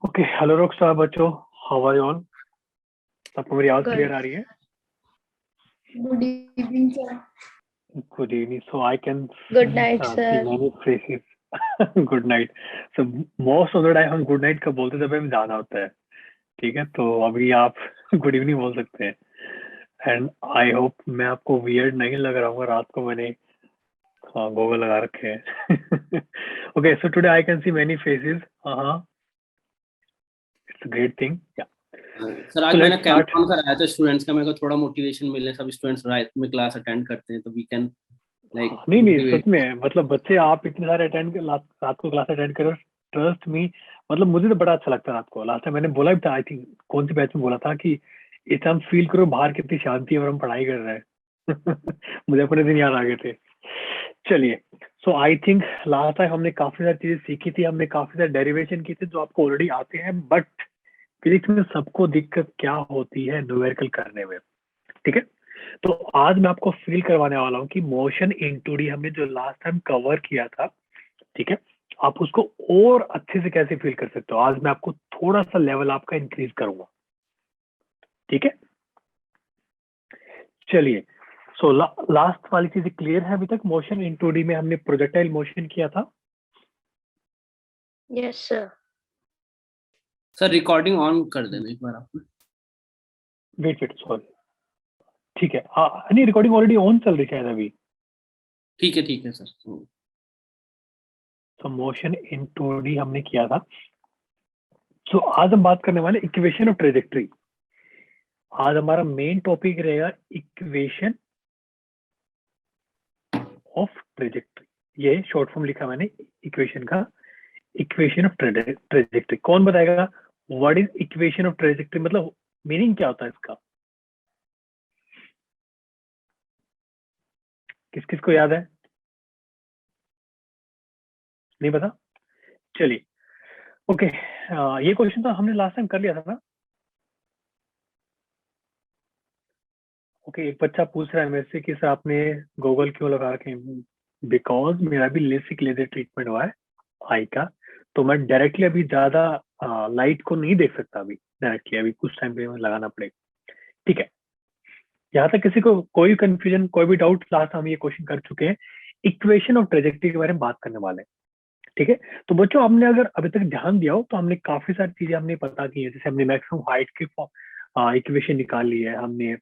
Okay, hello Rockstar बच्चों, how are you all? सबको मेरी आवाज क्लियर आ रही है? Good evening, sir. Good evening. So I can Good night, see sir. Many phrases. Good night. So most of the time हम good night का बोलते हैं जब हमें जाना होता है. ठीक है, तो अभी आप गुड इवनिंग बोल सकते हैं. एंड आई होप मैं आपको वियर्ड नहीं लग रहा हूँ. रात को मैंने गॉगल लगा रखे हैं. Okay, so today I can see many faces. हाँ, इट्स अ ग्रेट थिंग. या सर आज सो मैंने लेट्स स्टार्ट. कैंप कराया था स्टूडेंट्स का। मेरे को थोड़ा मोटिवेशन मिले, सब स्टूडेंट्स रात में क्लास अटेंड करते हैं तो वी कैन लाइक नहीं नहीं, सच मोटिवेट। में मतलब बच्चे आप इतने सारे रात को क्लास अटेंड करो. ट्रस्ट मी, मतलब मुझे तो बड़ा अच्छा लगता है रात को. लास्ट टाइम मैंने बोला भी था, आई थिंक कौन सी बैच में बोला था कि इस टाइम फील करो बाहर कितनी शांति है और हम पढ़ाई कर रहे हैं. मुझे अपने दिन याद आ गए थे. चलिए, सो आई थिंक लास्ट टाइम हमने काफी सारी चीजें सीखी थी. हमने काफी सारे डेरिवेशन किए थे जो आपको ऑलरेडी आते हैं. बट फिजिक्स में सबको दिक्कत क्या होती है न्यूमेरिकल करने में. ठीक है, तो आज मैं आपको फील करवाने वाला हूँ कि मोशन इन 2D हमने जो लास्ट टाइम कवर किया था, ठीक है, आप उसको और अच्छे से कैसे फील कर सकते हो. आज मैं आपको थोड़ा सा लेवल आपका इंक्रीज करूंगा. ठीक है, चलिए. सो लास्ट वाली चीजें क्लियर है अभी तक? मोशन इन 2D में हमने प्रोजेक्टाइल मोशन किया था. Yes, sir. Sir recording on कर देना एक बार आप. Wait wait, sorry. ठीक है, नहीं, रिकॉर्डिंग ऑलरेडी ऑन चल रही है अभी. ठीक है सर. तो मोशन इन 2D हमने किया था. सो आज हम बात करने वाले इक्वेशन ऑफ ट्रेजेक्ट्री. आज हमारा मेन टॉपिक रहेगा इक्वेशन ऑफ ट्रेजेक्ट्री. ये शॉर्ट फॉर्म लिखा मैंने इक्वेशन का. इक्वेशन ऑफ ट्रेजेक्ट्री कौन बताएगा? What is equation of trajectory, मतलब मीनिंग क्या होता है इसका? किस किस को याद है? नहीं पता? चलिए, ओके. ये क्वेश्चन तो हमने लास्ट टाइम कर लिया था ना. ओके, एक बच्चा पूछ रहा है मेरे से कि सर आपने गूगल क्यों लगा रखे? बिकॉज मेरा भी लेसिक लेजर ट्रीटमेंट हुआ है आई का. तो मैं डायरेक्टली अभी ज्यादा लाइट को नहीं देख सकता. अभी डायरेक्टली अभी कुछ टाइम पे लगाना पड़ेगा. ठीक है, यहाँ तक किसी को कोई कंफ्यूजन, कोई भी डाउट? लास्ट हम ये क्वेश्चन कर चुके हैं. इक्वेशन ऑफ ट्रेजेक्ट्री के बारे में बात करने वाले हैं. ठीक है, तो बच्चों आपने अगर अभी तक ध्यान दिया हो तो हमने काफी सारी चीजें हमने पता की है. जैसे हमने मैक्सिमम हाइट की इक्वेशन निकाली है, हमने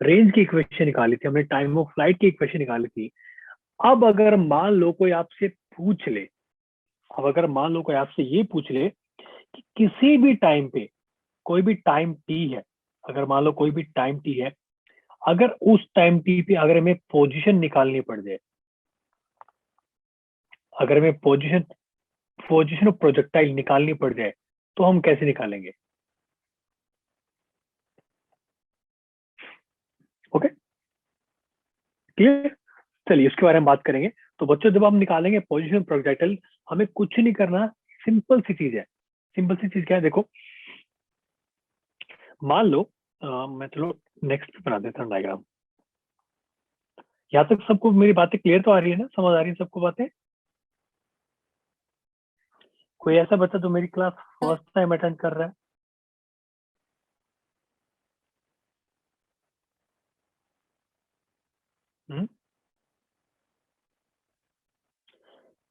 रेंज की इक्वेशन निकाली थी, हमने टाइम ऑफ फ्लाइट की इक्वेशन निकाली थी. अब अगर मान लो कोई आपसे पूछ ले, अब अगर मान लो कोई आपसे ये पूछ ले कि किसी भी टाइम पे, कोई भी टाइम टी है, अगर मान लो कोई भी टाइम टी है, अगर उस टाइम टी पे अगर हमें पोजीशन निकालनी पड़ जाए, अगर हमें पोजीशन पोजीशन ऑफ प्रोजेक्टाइल निकालनी पड़ जाए, तो हम कैसे निकालेंगे? Okay, clear? चलिए इसके बारे में बात करेंगे. तो बच्चों जब हम निकालेंगे पोजीशन प्रोजेक्टाइल, हमें कुछ नहीं करना. सिंपल सी चीज है. सिंपल सी चीज क्या है? देखो, मान लो मैं चलो नेक्स्ट पे बना देता हूँ डायग्राम. यहाँ तक सबको मेरी बातें क्लियर तो आ रही है ना? समझ आ रही है सबको बातें? कोई ऐसा बच्चा जो मेरी क्लास फर्स्ट टाइम अटेंड कर रहा है? हुँ?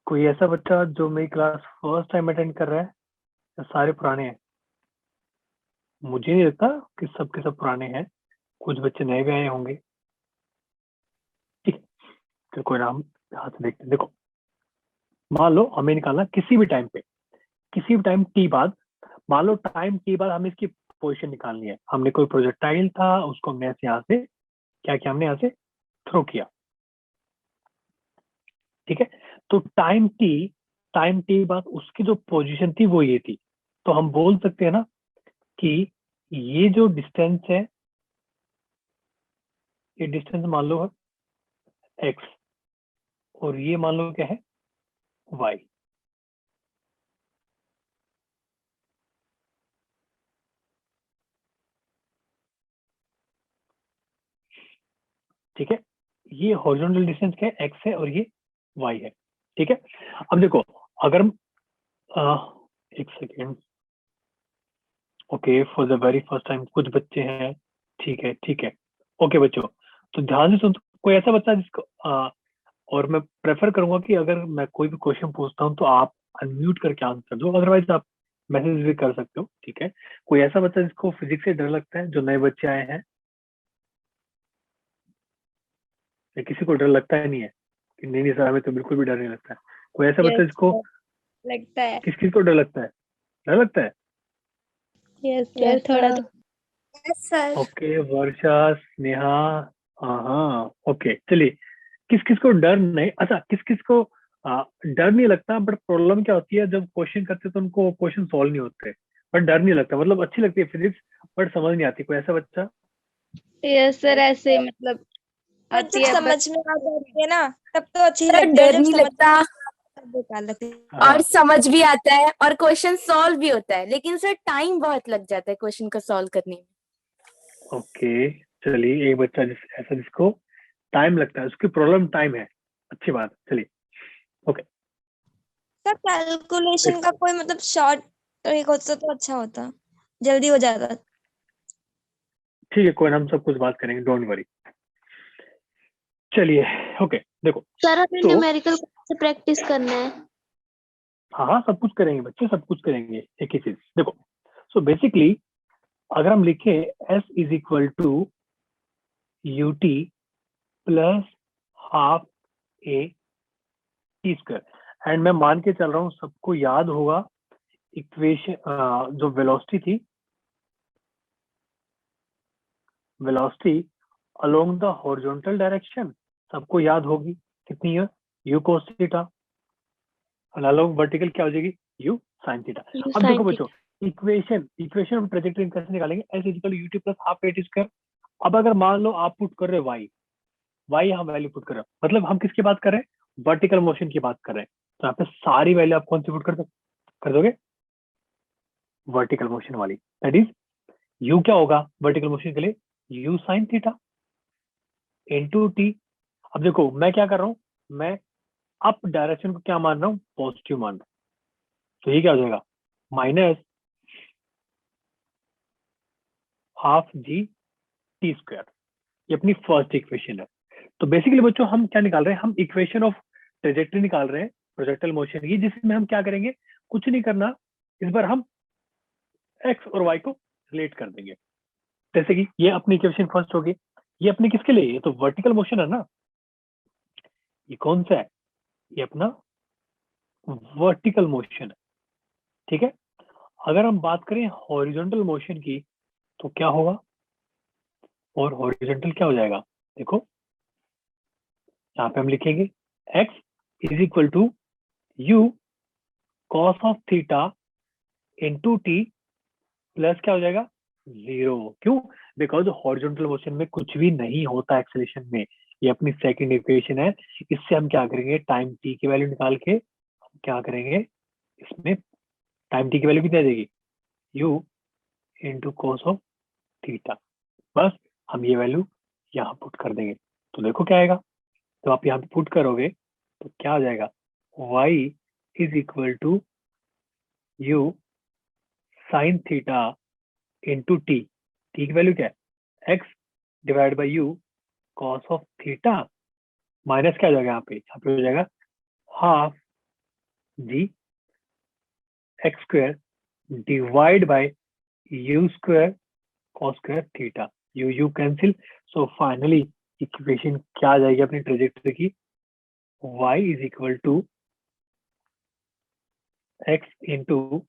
कोई ऐसा बच्चा जो मेरी क्लास फर्स्ट टाइम अटेंड कर रहा है, या सारे पुराने हैं? मुझे नहीं लगता कि सबके सब पुराने हैं. कुछ बच्चे नए भी आए होंगे. ठीक है, तो कोई नाम यहाँ से देखते हैं. देखो, मान लो हमें निकालना किसी भी टाइम पे, किसी भी टाइम टी बाद, मान लो टाइम टी बाद हमें इसकी पोजीशन निकालनी है. हमने कोई प्रोजेक्टाइल था, उसको हमने ऐसे यहाँ से क्या किया, हमने यहाँ से थ्रो किया. ठीक है, तो टाइम टी बाद उसकी जो पोजीशन थी वो ये थी. तो हम बोल सकते हैं ना कि ये जो डिस्टेंस है, ये डिस्टेंस मान लो है एक्स, और ये मान लो क्या है, वाई. ठीक है, ये हॉरिजॉन्टल डिस्टेंस क्या है, एक्स है, और ये वाई है. ठीक है, अब देखो, अगर हम एक second, okay, for the very first time कुछ बच्चे हैं, ठीक है ठीक है। ओके बच्चों, तो ध्यान से सुन, कोई ऐसा बच्चा जिसको और मैं प्रेफर करूंगा कि अगर मैं कोई भी क्वेश्चन पूछता हूँ तो आप अनम्यूट करके आंसर दो, अदरवाइज आप मैसेज भी कर सकते हो, ठीक है। कोई ऐसा बच्चा जिसको फिजिक्स से डर लगता है, जो नए बच्चे आए हैं, या किसी को डर लगता है नहीं है कि नहीं नहीं सर हमें तो बिल्कुल भी डर नहीं लगता है? कोई ऐसा बच्चा यस जिसको सर, लगता है। किस चीज को डर लगता है? डर लगता है? यस सर, थोड़ा तो। Yes sir. ओके, वर्षा, स्नेहा, हाँ ओके, चलिए। किस किस को डर नहीं, अच्छा किस किस को डर नहीं लगता, बट प्रॉब्लम क्या होती है जब क्वेश्चन करते तो उनको क्वेश्चन सॉल्व नहीं होते, बट डर नहीं लगता, मतलब अच्छी लगती है फिजिक्स बट समझ नहीं आती, कोई ऐसा बच्चा? यस सर, ऐसे मतलब पर आती जब है समझ में आ जाती है ना तब तो अच्छी पर लगती है, डर जब नहीं समझ लगता तब बेकार लगती है। हाँ और समझ भी आता है और क्वेश्चन सॉल्व भी होता है, लेकिन सर टाइम बहुत लग जाता है क्वेश्चन को सॉल्व करने में। ओके, चलिए एक बच्चा ऐसा जिसको टाइम लगता है, उसकी प्रॉब्लम टाइम है, अच्छी बात, चलिए ओके। सर कैलकुलेशन का कोई मतलब शॉर्ट ट्रिक होता तो अच्छा होता, जल्दी हो जाता। ठीक है, कोई ना, हम सब कुछ बात करेंगे, डोंट वरी। चलिए ओके, देखो सर हमें तो न्यूमेरिकल से प्रैक्टिस करना है। हाँ हाँ सब कुछ करेंगे बच्चे, सब कुछ करेंगे, एक ही चीज देखो। सो बेसिकली अगर हम लिखें s is equal to u t plus half a t square, and मैं मान के चल रहा हूँ सबको याद होगा इक्वेशन, जो वेलोसिटी थी, velocity along the horizontal direction सबको याद होगी, कितनी है? You cos theta, along vertical क्या हो जाएगी? You sine theta. यू अब देखो साइन बच्चों, इक्वेशन हम ट्रेजेक्टरी कैसे निकालेंगे? S equal you t plus half a t square. अब अगर मान लो आप पुट कर रहे हो वाई, वाई यहाँ वैल्यू पुट कर रहे हो, मतलब हम किसकी बात कर रहे हैं? वर्टिकल मोशन की बात कर रहे हैं, तो यहाँ पे सारी वैल्यू आप कौन सी पुट कर दोगे? वर्टिकल मोशन वाली, दैट इज यू क्या होगा वर्टिकल मोशन के लिए? You sine theta into T. अब देखो मैं क्या कर रहा हूँ, मैं अप डायरेक्शन को क्या मान रहा हूँ? पॉजिटिव मान रहा हूँ, तो ये क्या हो जाएगा? Minus half G T square, ये अपनी फर्स्ट इक्वेशन है। तो बेसिकली बच्चों हम क्या निकाल रहे हैं? हम इक्वेशन ऑफ ट्रेजेक्टरी निकाल रहे हैं प्रोजेक्टाइल मोशन की, जिसमें हम क्या करेंगे? कुछ नहीं करना, इस बार हम एक्स और वाई को रिलेट कर देंगे। जैसे कि ये अपनी इक्वेशन फर्स्ट होगी, ये अपनी किसके लिए? ये तो वर्टिकल मोशन है ना, ये कौन सा है? ये अपना वर्टिकल मोशन है, ठीक है। अगर हम बात करें हॉरिजॉन्टल मोशन की तो क्या होगा? और हॉरिजॉन्टल क्या हो जाएगा? देखो यहाँ पे हम लिखेंगे x is equal to u cos of theta into t plus क्या हो जाएगा? 0। क्यों? बिकॉज हॉरिजॉन्टल मोशन में कुछ भी नहीं होता एक्सेलेरेशन में, ये अपनी सेकंड इक्वेशन है। इससे हम क्या करेंगे? टाइम टी की वैल्यू निकाल के हम क्या करेंगे? इसमें टाइम टी की वैल्यू कितनी आ जाएगी? u into cos of theta, बस हम ये वैल्यू यहाँ पुट कर देंगे, तो देखो क्या आएगा। तो आप यहाँ पे पुट करोगे तो क्या आ जाएगा? y is equal to u sine theta into t, t की वैल्यू क्या है? x divide by u cos of theta, minus क्या हो जाएगा? यहाँ पे हो जाएगा half g x square divide by u square cos square theta, u u cancel. So finally equation क्या आ जाएगी अपनी ट्रेजेक्टरी की? y is equal to x into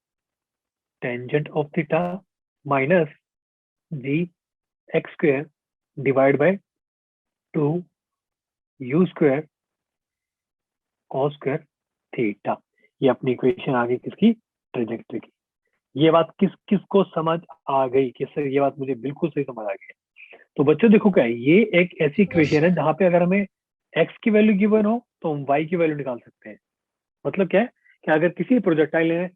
tangent of theta minus g x square divide bye 2 you square cos square theta. ये अपनी equation आ गई किसकी? Trajectory की। ये बात किस किस को समझ आ गई कि सर ये बात मुझे बिल्कुल सही समझ आ गई? तो बच्चों देखो क्या है, ये एक ऐसी इक्वेशन है जहां पे अगर हमें x की वैल्यू गिवन हो तो हम y की वैल्यू निकाल सकते हैं। मतलब क्या है कि अगर किसी प्रोजेक्टाइल ने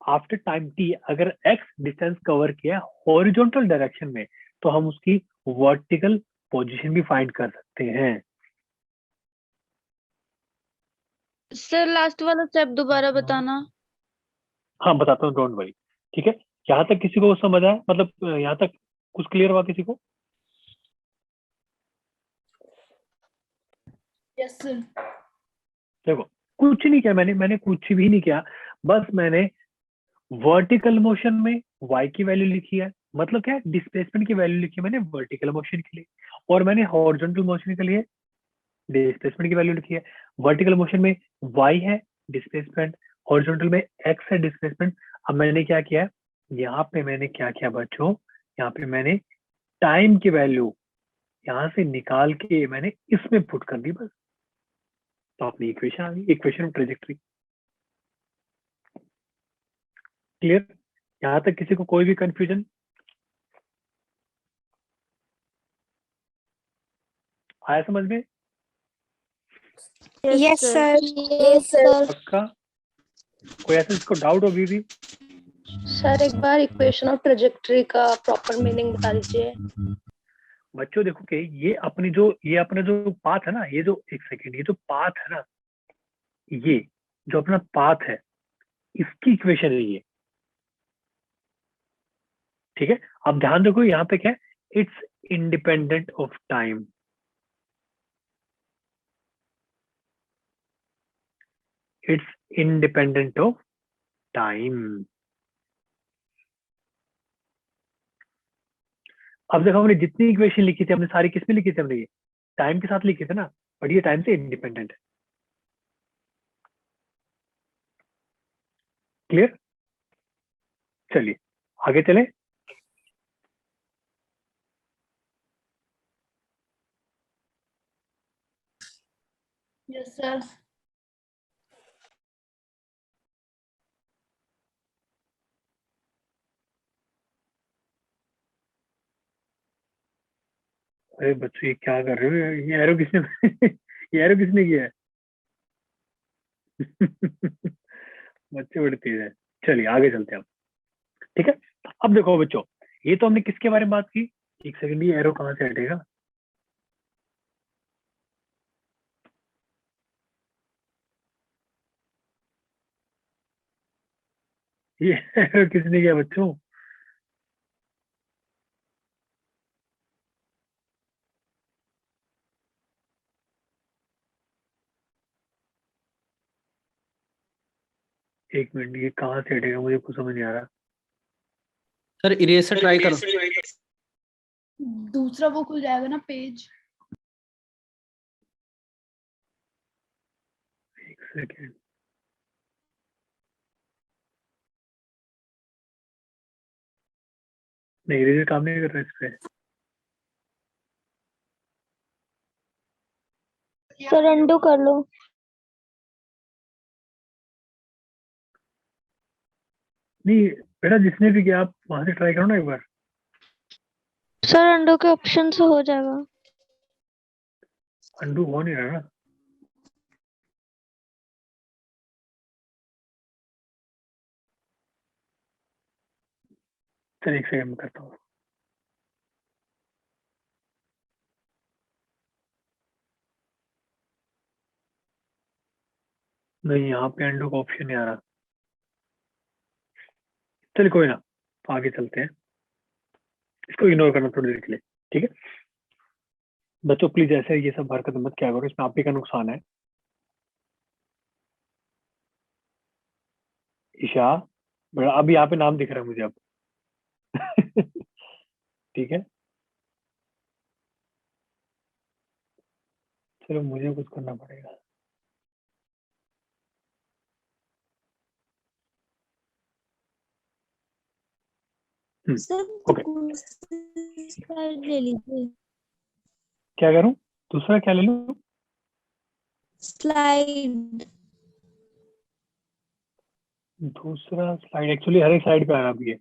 आफ्टर टाइम t अगर x डिस्टेंस कवर किया हॉरिजॉन्टल डायरेक्शन में, तो हम उसकी वर्टिकल पोजीशन भी फाइंड कर सकते हैं। सर लास्ट वाला स्टेप दोबारा बताना। हाँ बताता हूँ, डोंट वरी, ठीक है। यहाँ तक किसी को समझ आया, मतलब यहाँ तक कुछ क्लियर हुआ किसी को? Yes sir. देखो कुछ नहीं किया मैंने कुछ भी नहीं किया, बस मैंने वर्टिकल मोशन में y की वैल्यू लिखी है, मतलब क्या है, डिस्प्लेसमेंट की वैल्यू लिखी है मैंने वर्टिकल मोशन के लिए, और मैंने हॉरिजॉन्टल मोशन के लिए डिस्प्लेसमेंट की वैल्यू लिखी है। वर्टिकल मोशन में y है डिस्प्लेसमेंट, हॉरिजॉन्टल में x है डिस्प्लेसमेंट। अब मैंने क्या किया, यहाँ पे मैंने क्या किया बच्चों, यहाँ पे मैंने टाइम की वैल्यू यहाँ से निकाल के मैंने इसमें पुट कर दी बस, तो अपनी इक्वेशन आ गई, इक्वेशन ऑफ ट्रेजेक्टरी। क्लियर? यहाँ तक किसी को कोई भी कंफ्यूजन आया समझ में? Yes sir. Yes sir. पक्का? कोई ऐसा जिसको डाउट होगी भी? सर एक बार इक्वेशन ऑफ ट्रेजेक्टरी का प्रॉपर मीनिंग बता दीजिए। बच्चों देखो कि ये अपना जो पाथ है ना, ये जो एक सेकेंड, ये जो पाथ है ना, ये जो अपना पाथ है इसकी इक्वेशन है ये, ठीक है? अब ध्यान देखो यहाँ पे क्या है, it's independent of time. It's independent of time. अब देखो हमने जितनी इक्वेशन लिखी थी हमने सारी किसमें लिखी थी, हमने ये टाइम के साथ लिखे थे ना, बट ये टाइम से इंडिपेंडेंट है। क्लियर? चलिए आगे चले। Yes sir. अरे बच्चों ये क्या कर रहे हो, ये एरो किसने ये एरो किसने किया है? बच्चे बड़े तेज है। चलिए आगे चलते हैं अब, ठीक है? अब देखो बच्चों, ये तो हमने किसके बारे में बात की, एक सेकंड, ये एरो कहाँ से हटेगा? ये एरो किसने किया बच्चों? एक मिनट, ये कहाँ से हटेगा मुझे कुछ समझ नहीं आ रहा। सर इरेजर ट्राई करो। दूसरा वो खुल जाएगा ना पेज। एक सेकंड, नहीं इरेजर काम नहीं कर रहा इस पे। सर अंडू कर लो। नहीं बेटा, जिसने भी किया आप वहां से ट्राई करो ना एक बार। सर अंडू के ऑप्शन से हो जाएगा। अंडू हो नहीं रहा ना। चल एक सेकंड में करता हूँ। नहीं यहाँ पे अंडू का ऑप्शन नहीं आ रहा। चलिए कोई ना, तो आगे चलते हैं, इसको इग्नोर करना थोड़ी देर के लिए, ठीक है? बच्चों प्लीज ऐसे ये सब हरकत मत क्या करो, इसमें आप ही का नुकसान है। ईशा, बड़ा अब यहाँ पे नाम दिख रहा है मुझे अब। ठीक है, चलो मुझे कुछ करना पड़ेगा। सर ओके, स्लाइड ले लीजिए। क्या करूं? दूसरा क्या ले लूं? स्लाइड। दूसरा स्लाइड एक्चुअली हर एक साइड पे आ रहा अभी है।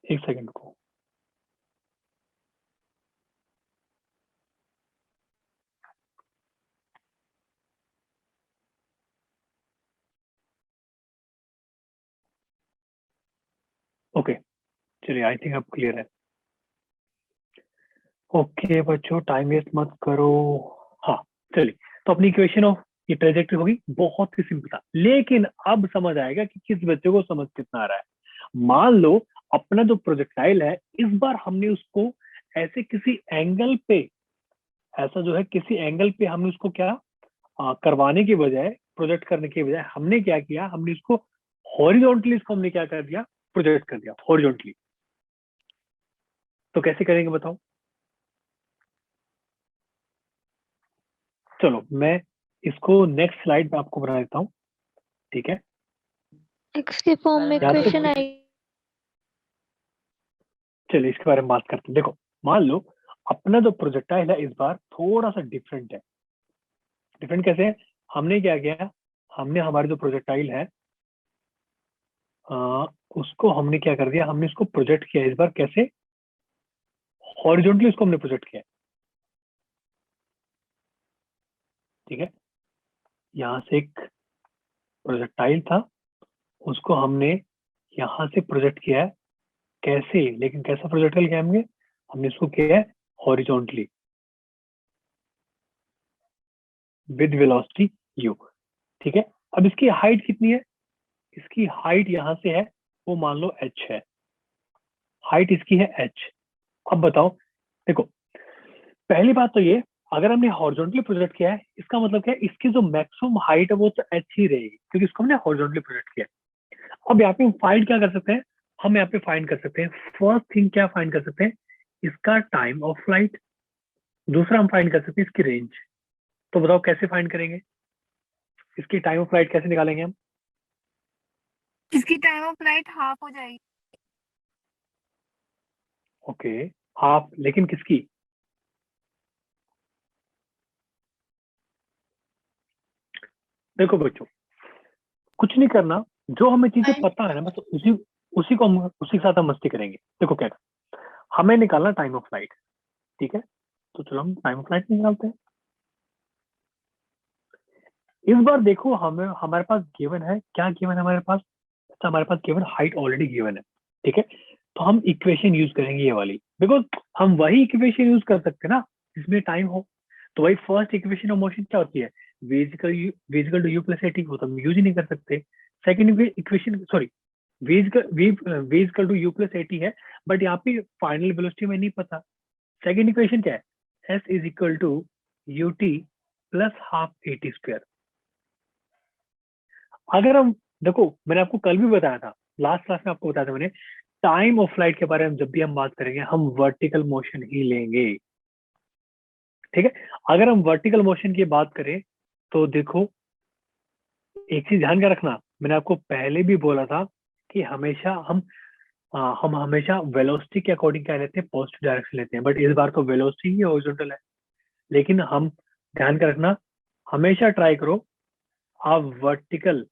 एक सेकंड को, ओके चलिए, आई थिंक अब क्लियर है। ओके बच्चों टाइम वेस्ट मत करो। हाँ चलिए, तो अपनी इक्वेशन ऑफ ये ट्रेजेक्टरी होगी, बहुत ही सिंपल था। लेकिन अब समझ आएगा कि किस बच्चे को समझ कितना आ रहा है। मान लो अपना जो प्रोजेक्टाइल है, इस बार हमने उसको ऐसे किसी एंगल पे, ऐसा जो है किसी एंगल पे हमने उसको क्या करवाने के बजाय, प्रोजेक्ट करने के बजाय हमने क्या किया, हमने इसको हॉरिजॉन्टली, इसको हमने क्या कर दिया, प्रोजेक्ट कर दिया हॉरिजॉन्टली। तो कैसे करेंगे बताओ? चलो मैं इसको नेक्स्ट स्लाइड पे आपको बना देता हूँ, ठीक है? एक्स के फॉर्म में यहाँ पे इक्वेशन आएगी। चलिए इसके बारे में बात करते हैं। देखो मान लो अपना जो प्रोजेक्टाइल है इस बार थोड़ा सा डिफरेंट है। डिफरेंट कैसे है? हमने क्या किया, हमने हमारे जो प्रोजेक्टाइल है उसको हमने क्या कर दिया, हमने इसको प्रोजेक्ट किया इस बार। कैसे? हॉरिजॉन्टली उसको हमने प्रोजेक्ट किया, ठीक है? यहाँ से एक प्रोजेक्टाइल था, उसको हमने यहाँ से प्रोजेक्ट किया है। कैसे? लेकिन कैसा प्रोजेक्टाइल किया हमने? हमने इसको किया है हॉरिजॉन्टली विद वेलोसिटी u, ठीक है? अब इसकी हाइट कितनी है? इसकी हाइट यहाँ से है, वो मान लो h है, हाइट इसकी है h। अब बताओ, देखो पहली बात तो ये, अगर हमने हॉरिजॉन्टली प्रोजेक्ट किया है, इसका मतलब क्या है, इसकी जो मैक्सिमम हाइट है वो तो h ही रहेगी, क्योंकि इसको हमने हॉरिजॉन्टली प्रोजेक्ट किया है। अब यहाँ पे हम फाइंड क्या कर सकते हैं? हम यहाँ पे फाइंड कर सकते हैं, फर्स्ट थिंग क्या फाइंड कर सकते हैं, इसका टाइम ऑफ फ्लाइट। दूसरा हम फाइंड कर सकते हैं इसकी रेंज। तो बताओ कैसे फाइंड करेंगे? इसकी टाइम ऑफ फ्लाइट कैसे निकालेंगे हम? इसकी टाइम ऑफ फ्लाइट हाफ हो जाएगी। ओके, हाफ, लेकिन किसकी? देखो बच्चों, कुछ नहीं करना, जो हमें चीजें पता है ना, बस उसी उसी को हम उसी के साथ हम मस्ती करेंगे। देखो क्या हमें निकालना टाइम ऑफ फ्लाइट, ठीक है? तो चलो हम टाइम ऑफ फ्लाइट निकालते हैं। इस बार देखो हमें, हमारे पास गिवन है क्या? गिवन है हमारे पास, अच्छा हमारे पास गिवन हाइट ऑलरेडी गिवन है, ठीक है? तो हम इक्वेशन यूज करेंगे ये वाली, बिकॉज हम वही इक्वेशन यूज कर सकते हैं ना जिसमें टाइम हो। तो वही फर्स्ट इक्वेशन ऑफ मोशन क्या होती है? v to u plus at, वो तो हम यूज ही नहीं कर सकते। Second equation, sorry, v to u plus at है, बट यहाँ पे फाइनल वेलोसिटी में नहीं पता। सेकंड इक्वेशन क्या है? s is equal to ut plus half at square. अगर हम देखो, मैंने आपको कल भी बताया था, लास्ट क्लास में आपको बताया था मैंने, टाइम ऑफ फ्लाइट के बारे में जब भी हम बात करेंगे हम वर्टिकल मोशन ही लेंगे, ठीक है? अगर हम वर्टिकल मोशन की बात करें तो देखो एक चीज ध्यान का रखना, मैंने आपको पहले भी बोला था कि हमेशा हम हमेशा वेलोसिटी के अकॉर्डिंग क्या लेते हैं, पॉजिटिव डायरेक्शन लेते हैं, बट इस बार तो वेलोसिटी ही हॉरिजॉन्टल है। लेकिन हम ध्यान का रखना, हमेशा ट्राई करो आप वर्टिकल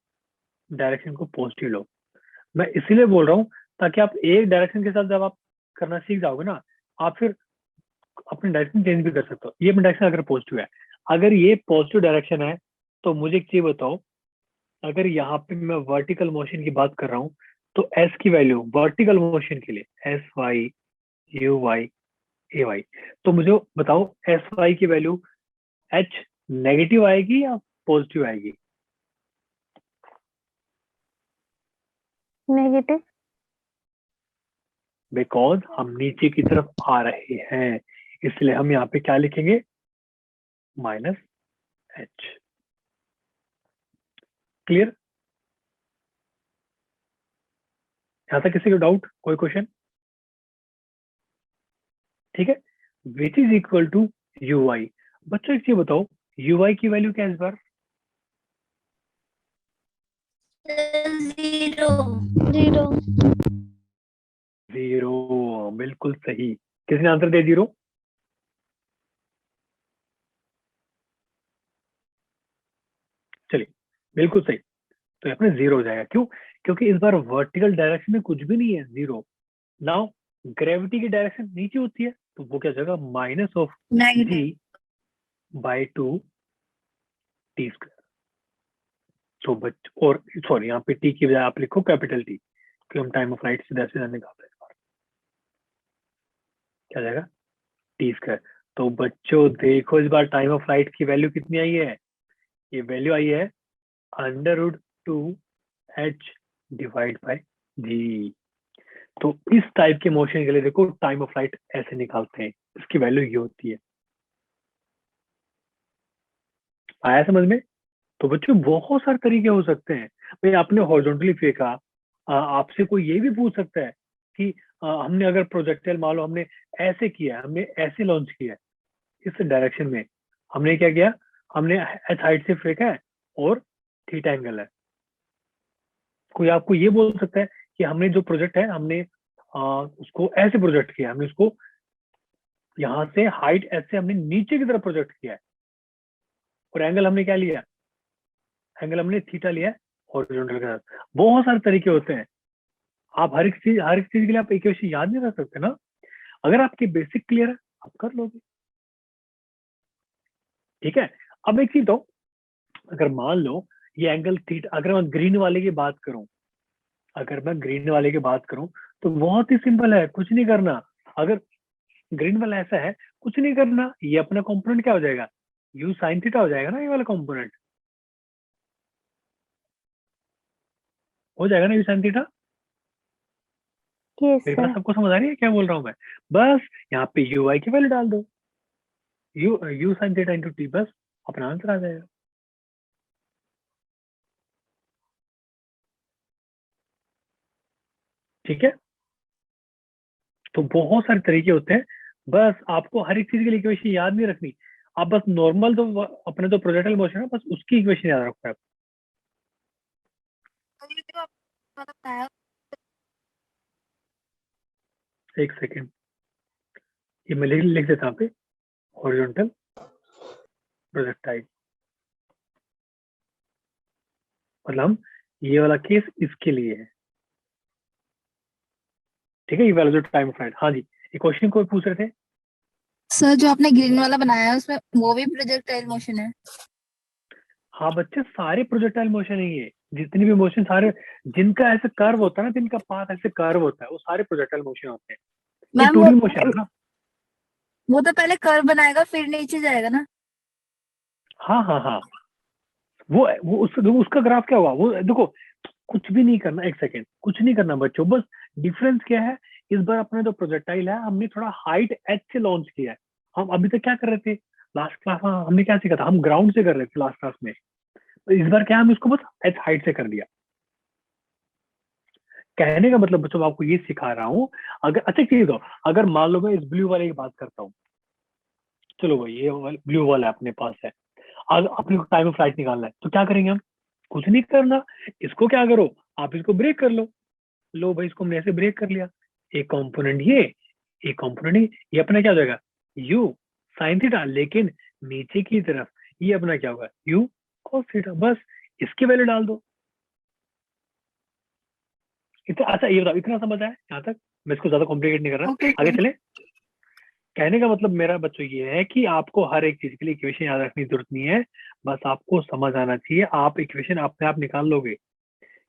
डायरेक्शन को पॉजिटिव लो। मैं इसीलिए बोल रहा हूँ ताकि आप एक डायरेक्शन के साथ जब आप करना सीख जाओगे ना, आप फिर अपनी डायरेक्शन चेंज भी कर सकते हो। ये डायरेक्शन अगर पॉजिटिव है, अगर ये पॉजिटिव डायरेक्शन है, तो मुझे एक चीज बताओ, अगर यहाँ पे मैं वर्टिकल मोशन की बात कर रहा हूँ, तो एस की वैल्यू वर्टिकल मोशन के लिए s y u y a y, तो मुझे बताओ एस वाई की वैल्यू एच नेगेटिव आएगी या पॉजिटिव आएगी? नेगेटिव। बिकॉज हम नीचे की तरफ आ रहे हैं, इसलिए हम यहाँ पे क्या लिखेंगे? Minus h. क्लियर? यहाँ तक किसी को डाउट, कोई क्वेश्चन? ठीक है, which is equal to u y. बच्चों एक चीज बताओ, यू वाई की वैल्यू क्या है इस बार? जीरो। जीरो। जीरो, बिल्कुल सही। किसने आंसर दिया जीरो? चलिए बिल्कुल सही, तो अपने जीरो हो जाएगा। क्यों? क्योंकि इस बार वर्टिकल डायरेक्शन में कुछ भी नहीं है, जीरो। नाउ ग्रेविटी की डायरेक्शन नीचे होती है, तो वो क्या जाएगा? Minus of g by two t square. तो और सॉरी, यहाँ पे टी की बजाय आप लिखो कैपिटल टी, क्योंकि हम टाइम ऑफ फ्लाइट सीधा सीधा निकालते हैं। इस बार क्या जाएगा? T square. तो बच्चों देखो इस बार टाइम ऑफ फ्लाइट की वैल्यू कितनी आई है? ये वैल्यू आई है √2h डिवाइड बाय जी। तो इस टाइप के मोशन के लिए देखो टाइम ऑफ फ्लाइट ऐसे निकालते हैं, इसकी वैल्यू ये होती है। आया समझ में? तो बच्चों बहुत सारे तरीके हो सकते हैं। भाई आपने हॉरिजॉन्टली फेंका, आपसे कोई ये भी पूछ सकता है कि हमने अगर प्रोजेक्टाइल मान लो हमने ऐसे किया है, हमने ऐसे लॉन्च किया है इस डायरेक्शन में, हमने क्या किया, हमने एच हाइट से फेंका है और थीटा एंगल है। कोई आपको ये बोल सकता है कि हमने जो प्रोजेक्ट है हमने उसको ऐसे प्रोजेक्ट किया, हमने उसको यहाँ से हाइट ऐसे हमने नीचे की तरफ प्रोजेक्ट किया है और एंगल हमने क्या लिया, एंगल हमने थीटा लिया है हॉरिजॉन्टल के साथ। बहुत सारे तरीके होते हैं। आप हर एक चीज के लिए आप इक्वेशन याद नहीं रख सकते ना। अगर आपकी बेसिक क्लियर है आप कर लोगे, ठीक है। अब एक चीज दो, अगर मान लो ये एंगल थीटा, अगर मैं ग्रीन वाले की बात करूं, अगर मैं ग्रीन वाले की बात करूं तो बहुत ही सिंपल है, कुछ नहीं करना। अगर ग्रीन वाला ऐसा है, कुछ नहीं करना, ये अपना कंपोनेंट क्या हो जाएगा, यू साइन थीटा हो जाएगा ना, ये वाला कंपोनेंट हो जाएगा ना यू साइन थीटा। यस मेरी बात सर। सबको समझ आ रही है क्या बोल रहा हूँ मैं? बस यहाँ पे यू आई की वैल्यू डाल दो, you sine theta into T, बस अपना आंसर आ जाएगा। ठीक है, तो बहुत सारे तरीके होते हैं। बस आपको हर एक चीज के लिए इक्वेशन याद नहीं रखनी, आप बस नॉर्मल तो अपने तो प्रोजेक्टाइल मोशन है बस उसकी इक्वेशन याद रखो आप। एक सेकेंड, ये मैं लिख देता हूँ पे हॉरिजॉन्टल प्रोजेक्टाइल, मतलब ये वाला केस इसके लिए है, ठीक है। ये वाला जो टाइम फ्लाइट, हाँ जी, ये क्वेश्चन को पूछ रहे थे। सर जो आपने ग्रीन वाला बनाया है उसमें वो भी प्रोजेक्टाइल मोशन है? हाँ बच्चे, सारे प्रोजेक्टाइल मोशन है ये, जितनी भी मोशन सारे, जिनका ऐसे कर्व होता है ना, जिनका पाथ ऐसे कर्व होता है, वो सारे प्रोजेक्टाइल मोशन होते हैं। ये मैम 2D मोशन है ना। वो तो पहले कर्व बनाएगा फिर नीचे जाएगा ना? हाँ हाँ हाँ, वो उसका ग्राफ क्या हुआ, वो देखो कुछ भी नहीं करना, एक सेकेंड, कुछ नहीं करना बच्चों, बस डिफरेंस क्या है, इस बार अपने जो प्रोजेक्टाइल है हमने थोड़ा हाइट एच से लॉन्च किया है। हम अभी तक क्या कर रहे थे, लास्ट क्लास में हमने क्या सीखा था, हम ग्राउंड से कर रहे थे लास्ट क्लास में, तो इस बार क्या हम इसको बस एच हाइट से कर दिया। कहने का मतलब बच्चों मैं आपको ये सिखा रहा हूँ, अगर अच्छा चीज दो, अगर मान लो मैं इस ब्लू वाले की बात करता हूँ, चलो भाई ये ब्लू वाला अपने पास है, अगर अपने को टाइम ऑफ फ्लाइट निकालना है तो क्या करेंगे हम, कुछ नहीं करना, इसको क्या करो, आप इसको ब्रेक कर लो भाई, इसको हमने ऐसे ब्रेक कर लिया, एक कंपोनेंट ये, एक कंपोनेंट ये अपना क्या हो जाएगा, यू साइन थीटा, लेकिन नीचे की तरफ ये अपना क्या होगा, यू कॉस थीटा, बस इसकी वैल्यू डाल दो। इतना अच्छा, ये बताओ इतना समझ आया यहाँ तक, मैं इसको ज्यादा कॉम्प्लिकेट नहीं कर रहा, ओके आगे चले। कहने का मतलब मेरा बच्चों ये है कि आपको हर एक चीज के लिए इक्वेशन याद रखने की जरूरत नहीं है, बस आपको समझ आना चाहिए, आप इक्वेशन अपने आप निकाल लोगे।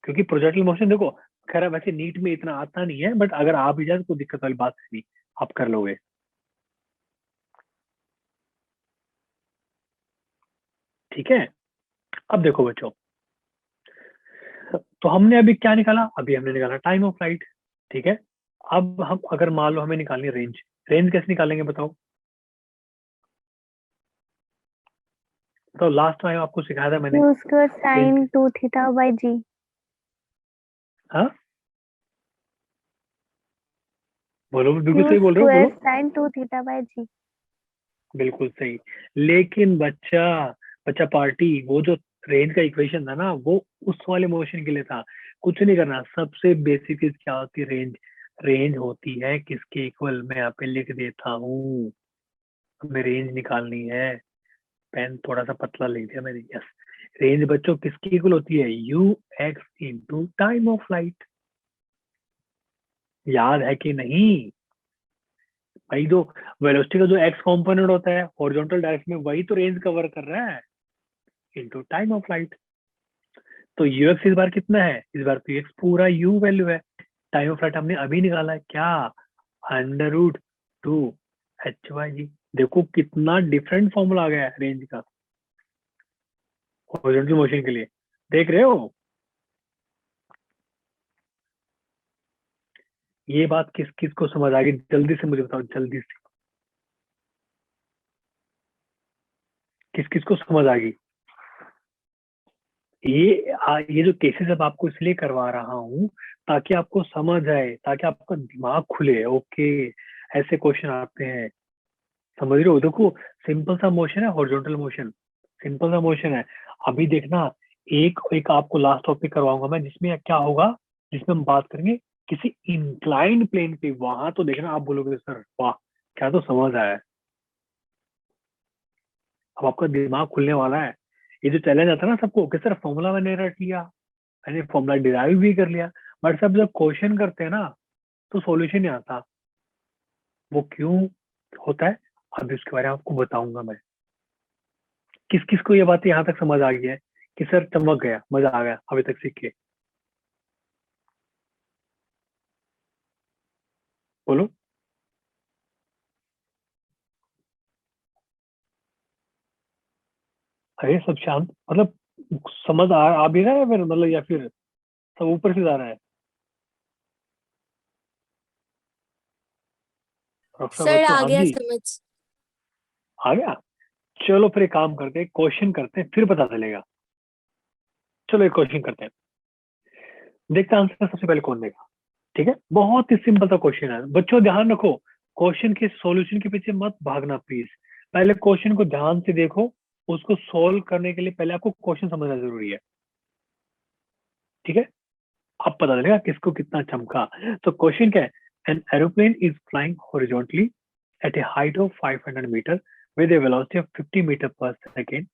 क्योंकि प्रोजेक्टाइल मोशन देखो, खैर वैसे नीट में इतना आता नहीं है, बट अगर आ भी जाए तो कोई दिक्कत वाली बात नहीं, आप कर लोगे। ठीक है, अब देखो बच्चों, तो हमने अभी क्या निकाला, अभी हमने निकाला टाइम ऑफ फ्लाइट, ठीक है। अब हम अगर मान लो हमें निकालनी रेंज, रेंज कैसे निकालेंगे बताओ, तो लास्ट टाइम आपको सिखाया था मैंने, q square sine 2 theta by g. हाँ बोलो, बिल्कुल q सही बोल रहे हो, स्क्वायर बोलो साइन 2 थीटा बाय जी। बिल्कुल सही। लेकिन बच्चा पार्टी, वो जो रेंज का इक्वेशन था ना, वो उस वाले मोशन के लिए था, कुछ नहीं करना। सबसे बेसिक चीज क्या होती है, रेंज, रेंज होती है किसके इक्वल, मैं यहाँ पे लिख देता हूँ, हमें रेंज निकालनी है, पेन थोड़ा सा पतला लिख दिया मैंने, यस। रेंज बच्चों किसकी इक्वल होती है, you x into time of flight, याद है कि नहीं भाई? जो वेलोसिटी का जो एक्स कंपोनेंट होता है हॉरिजॉन्टल डायरेक्शन में, वही तो रेंज कवर कर रहा है, इनटू टाइम ऑफ फ्लाइट। तो यूएक्स इस बार कितना है, इस बार तो एक्स पूरा यू वैल्यू है, टाइम ऑफ फ्लाइट हमने अभी निकाला है क्या, √2 HYG। देखो कितना डिफरेंट फॉर्मूला आ गया है रेंज का। हॉरिजॉन्टल मोशन के लिए, देख रहे हो? ये बात किस किस को समझ आ गई? जल्दी से मुझे बताओ, जल्दी से, किस किस को समझ आ गई? ये जो केसेस अब आपको इसलिए करवा रहा हूँ ताकि आपको समझ आए, ताकि आपका दिमाग खुले। ओके, ऐसे क्वेश्चन आते हैं, समझ रहे हो? देखो, सिंपल सा मोशन है हॉरिजॉन्टल मोशन, सिंपल सा मोशन है। अभी देखना, एक एक आपको लास्ट टॉपिक करवाऊंगा मैं, जिसमें क्या होगा, जिसमें हम बात करेंगे किसी इंक्लाइंड प्लेन पे। वहां तो देखना आप बोलोगे सर वाह, क्या तो समझ आया है। अब आपका दिमाग खुलने वाला है। ये जो चैलेंज आता है ना सबको कि सर फॉर्मूला मैंने रट लिया, मैंने फॉर्मूला डिराइव भी कर लिया, बट सब जब क्वेश्चन करते हैं ना तो सॉल्यूशन नहीं आता। वो क्यों होता है, अभी उसके बारे में आपको बताऊंगा मैं। किस किस को ये बात यहाँ तक समझ आ गई है कि सर चमक गया, मजा आ गया अभी तक सीख के? बोलो। अरे सब शांत, मतलब समझ आ भी रहा है फिर, मतलब, या फिर सब ऊपर से जा रहा है? डॉक्टर साहब सर बच्चों, आ हाँ गया जी, समझ। आ गया। चलो फिर एक काम करते हैं, क्वेश्चन करते हैं, फिर पता चलेगा। चलो एक क्वेश्चन करते हैं, देखते हैं आंसर सबसे पहले कौन देगा। ठीक है, बहुत ही सिंपल सा क्वेश्चन है बच्चों, ध्यान रखो। क्वेश्चन के सॉल्यूशन के पीछे मत भागना प्लीज, पहले क्वेश्चन को ध्यान से देखो। उसको सोल्व करने के लिए पहले आपको क्वेश्चन समझना जरूरी है। ठीक है, अब पता चलेगा किसको कितना चमका। तो क्वेश्चन क्या है? An aeroplane is flying horizontally at a height of 500 meters with a velocity of 50 meters per second.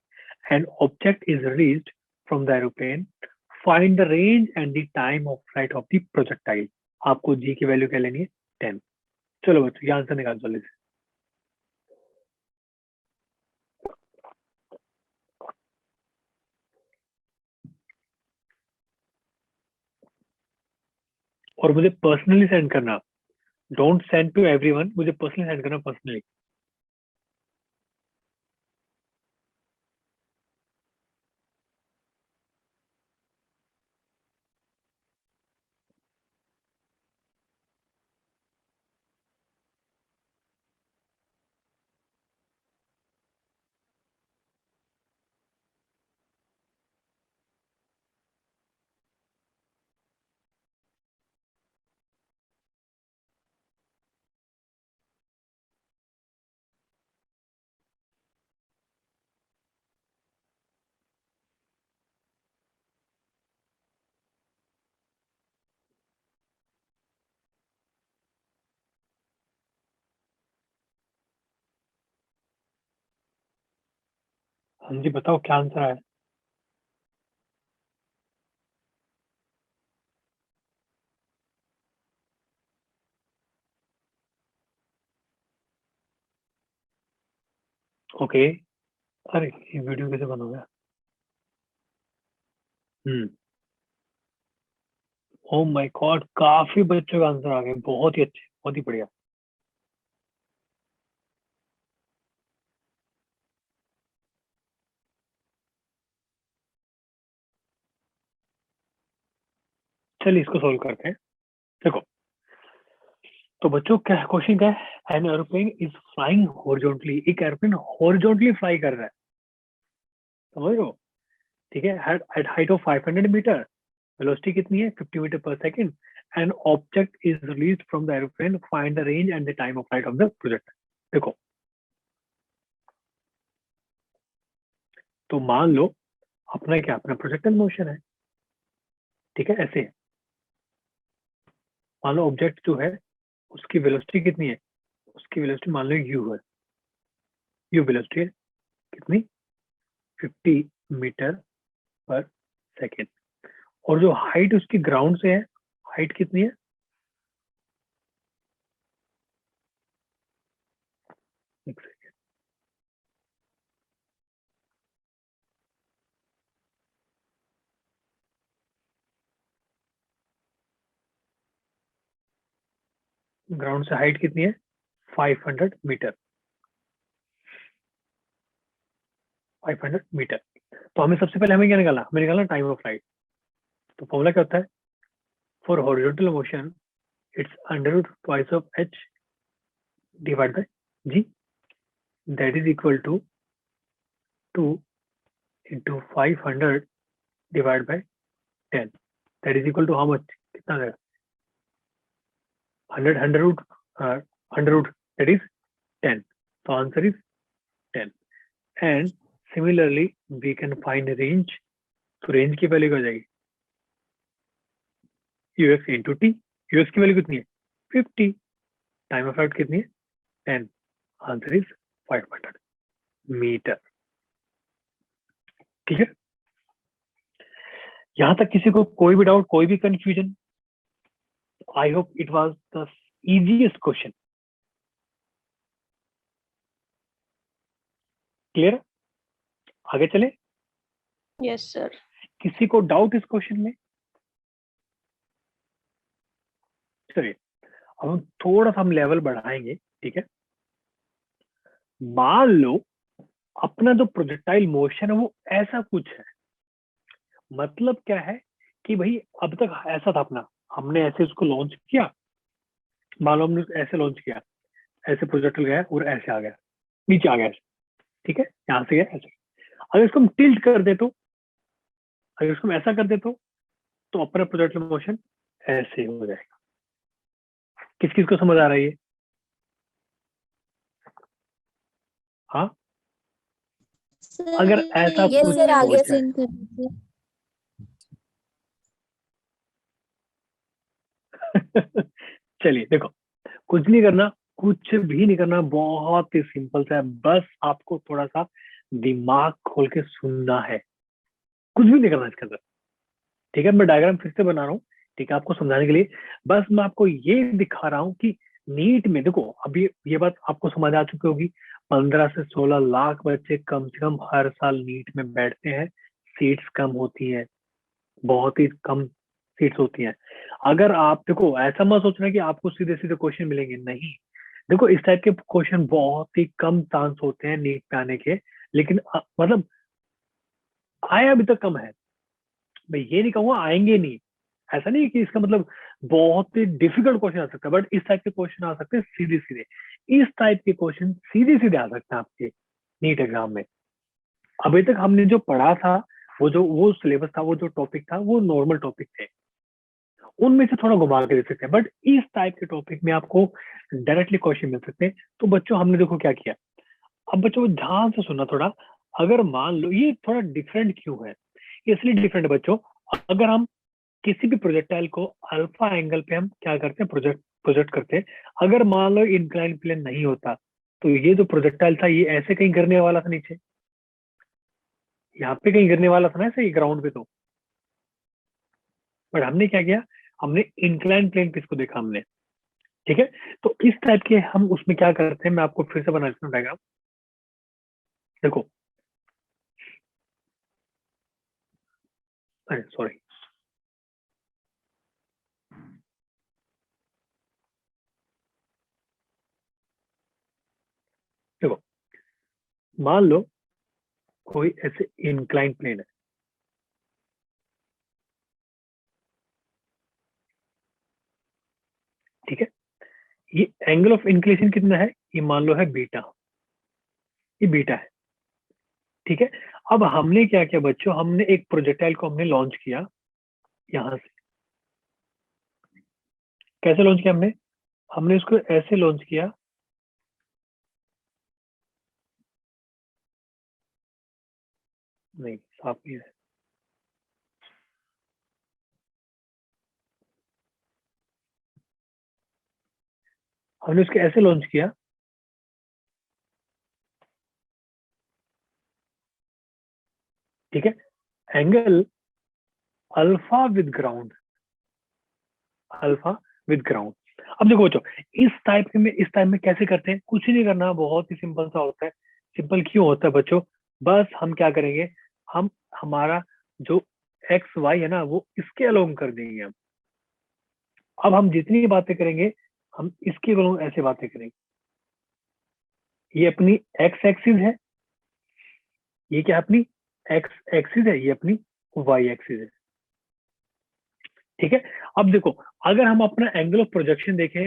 An object is released from the aeroplane. Find the range and the time of flight of the projectile. आपको g की value क्या लेनी है? 10। चलो बच्चों, ये answer निकाल जल्दी से। और मुझे पर्सनली सेंड करना, डोंट सेंड टू एवरीवन, मुझे पर्सनली सेंड करना, पर्सनली। हाँ जी, बताओ क्या आंसर है? ओके, अरे ये वीडियो कैसे बन हो गया? ओ माय गॉड, काफी बच्चों का आंसर आ गए, बहुत ही अच्छे, बहुत ही बढ़िया। चलिए इसको सोल्व करते हैं। देखो, तो बच्चों क्या क्वेश्चन क्या है? An aeroplane is flying horizontally, एक एरोप्लेन हॉरिजॉन्टली फ्लाई कर रहा है, समझ रहे हो? ठीक है, at height of 500 metre, velocity कितनी है? 50 मीटर पर second. An object is released from the aeroplane, find the range and the time of flight of the project. देखो, तो मान लो अपना क्या, अपना प्रोजेक्टाइल मोशन है। ठीक है, ऐसे मान लो ऑब्जेक्ट जो है उसकी वेलोसिटी कितनी है? उसकी वेलोसिटी मान लो यू है, यू वेलोसिटी है कितनी? 50 मीटर पर सेकेंड। और जो हाइट उसकी ग्राउंड से है, हाइट कितनी है? एक सेकेंड, ग्राउंड से हाइट कितनी है? 500 मीटर, 500 मीटर। तो हमें सबसे पहले हमें क्या निकालना, हमें निकालना टाइम ऑफ फ्लाइट। तो फॉर्मूला क्या होता है, for horizontal motion it's under root twice of h divide by g, that is equal to 2 into 500 divide by 10, that is equal to how much, कितना आएगा 100 रूट दैट इज 10, तो answer is 10। And similarly we can find range, तो range की value क्या हो जाएगी ux into t, ux की value कितनी है 50, टाइम ऑफ फ्लाइट कितनी है 10, आंसर इज 500 मीटर। ठीक है, यहां तक किसी को कोई भी डाउट, कोई भी confusion? I hope it was the easiest question. Clear, आगे चले? Yes sir. किसी को डाउट इस क्वेश्चन में? चलिए अब हम थोड़ा सा हम लेवल बढ़ाएंगे। ठीक है, मान लो अपना जो प्रोजेक्टाइल मोशन है वो ऐसा कुछ है, मतलब क्या है कि भाई अब तक ऐसा था अपना, हमने ऐसे उसको लॉन्च किया, मान लो हमने ऐसे लॉन्च किया, ऐसे प्रोजेक्टाइल गया और ऐसे आ गया, नीचे आ गया ऐसे, ठीक है, यहाँ से गया ऐसे। अगर इसको हम टिल्ट कर दे तो, अगर इसको हम ऐसा कर दे तो अपना प्रोजेक्टाइल मोशन ऐसे हो जाएगा। किस किस को समझ आ रहा है ये? हाँ, अगर ऐसा Yes, कुछ sir, हो आगे जाए, चलिए देखो, कुछ नहीं करना, कुछ भी नहीं करना, बहुत ही सिंपल सा है, बस आपको थोड़ा सा दिमाग खोल के सुनना है, कुछ भी नहीं करना इसके अंदर। ठीक है, मैं डायग्राम फिर से बना रहा हूँ, ठीक है, आपको समझाने के लिए। बस मैं आपको ये दिखा रहा हूँ कि नीट में देखो, अभी ये बात आपको समझ आ चुकी होगी, 15 से 16 लाख बच्चे कम से कम हर साल नीट में बैठते हैं, सीट्स कम होती है, बहुत ही कम सीट्स होती हैं। अगर आप देखो, ऐसा मत सोचना कि आपको सीधे सीधे क्वेश्चन मिलेंगे, नहीं। देखो इस टाइप के क्वेश्चन बहुत ही कम चांस होते हैं नीट पे आने के, लेकिन मतलब आए अभी तक कम है। मैं ये नहीं कहूंगा आएंगे नहीं, ऐसा नहीं है कि इसका मतलब बहुत ही डिफिकल्ट क्वेश्चन आ सकता है, बट इस टाइप के क्वेश्चन आ सकते हैं सीधे सीधे, इस टाइप के क्वेश्चन सीधे सीधे आ सकते हैं आपके नीट एग्जाम में। अभी तक हमने जो पढ़ा था, वो सिलेबस था, वो जो टॉपिक था, वो नॉर्मल टॉपिक थे, उनमें से थोड़ा घुमा के दे सकते हैं, बट इस टाइप के टॉपिक में आपको डायरेक्टली क्वेश्चन मिल सकते हैं। तो बच्चों हमने देखो क्या किया, अब बच्चों ध्यान से सुनना थोड़ा। अगर मान लो ये थोड़ा डिफरेंट क्यों है, इसलिए डिफरेंट है बच्चों, अगर हम किसी भी प्रोजेक्टाइल को अल्फा एंगल पे हम क्या करते हैं, प्रोजेक्ट करते हैं। अगर मान लो इंक्लाइन प्लेन नहीं होता, तो ये जो प्रोजेक्टाइल था ये ऐसे कहीं गिरने वाला था, नीचे यहाँ पे कहीं गिरने वाला था ना, ऐसे ग्राउंड पे। तो बट हमने क्या किया, हमने इंक्लाइन प्लेन पे इसको देखा हमने। ठीक है, तो इस टाइप के हम उसमें क्या करते हैं, मैं आपको फिर से बना देता हूँ डायग्राम। देखो, अरे सॉरी, देखो मान लो कोई ऐसे इंक्लाइन प्लेन है, ठीक है, ये एंगल ऑफ इंक्लिनेशन कितना है, ये मान लो है बीटा, ये बीटा है। ठीक है, अब हमने क्या किया बच्चों, हमने एक प्रोजेक्टाइल को हमने लॉन्च किया यहां से। कैसे लॉन्च किया हमने, हमने इसको ऐसे लॉन्च किया, नहीं साफ नहीं है, हमने इसको ऐसे लॉन्च किया, ठीक है, angle alpha with ground, alpha with ground. अब देखो बच्चों, इस टाइप में कैसे करते हैं, कुछ नहीं करना, बहुत ही सिंपल सा होता है। सिंपल क्यों होता है बच्चों, बस हम क्या करेंगे, हम हमारा जो एक्स वाई है ना, वो इसके अलोंग कर देंगे हम। अब हम जितनी बातें करेंगे, हम इसके अलोंग ऐसे बातें करेंगे। ये अपनी एक्स एक्सिस है, ये क्या है अपनी एक्स एक्सिस है, ये अपनी वाई एक्सिस है। ठीक है, अब देखो अगर हम अपना एंगल ऑफ प्रोजेक्शन देखें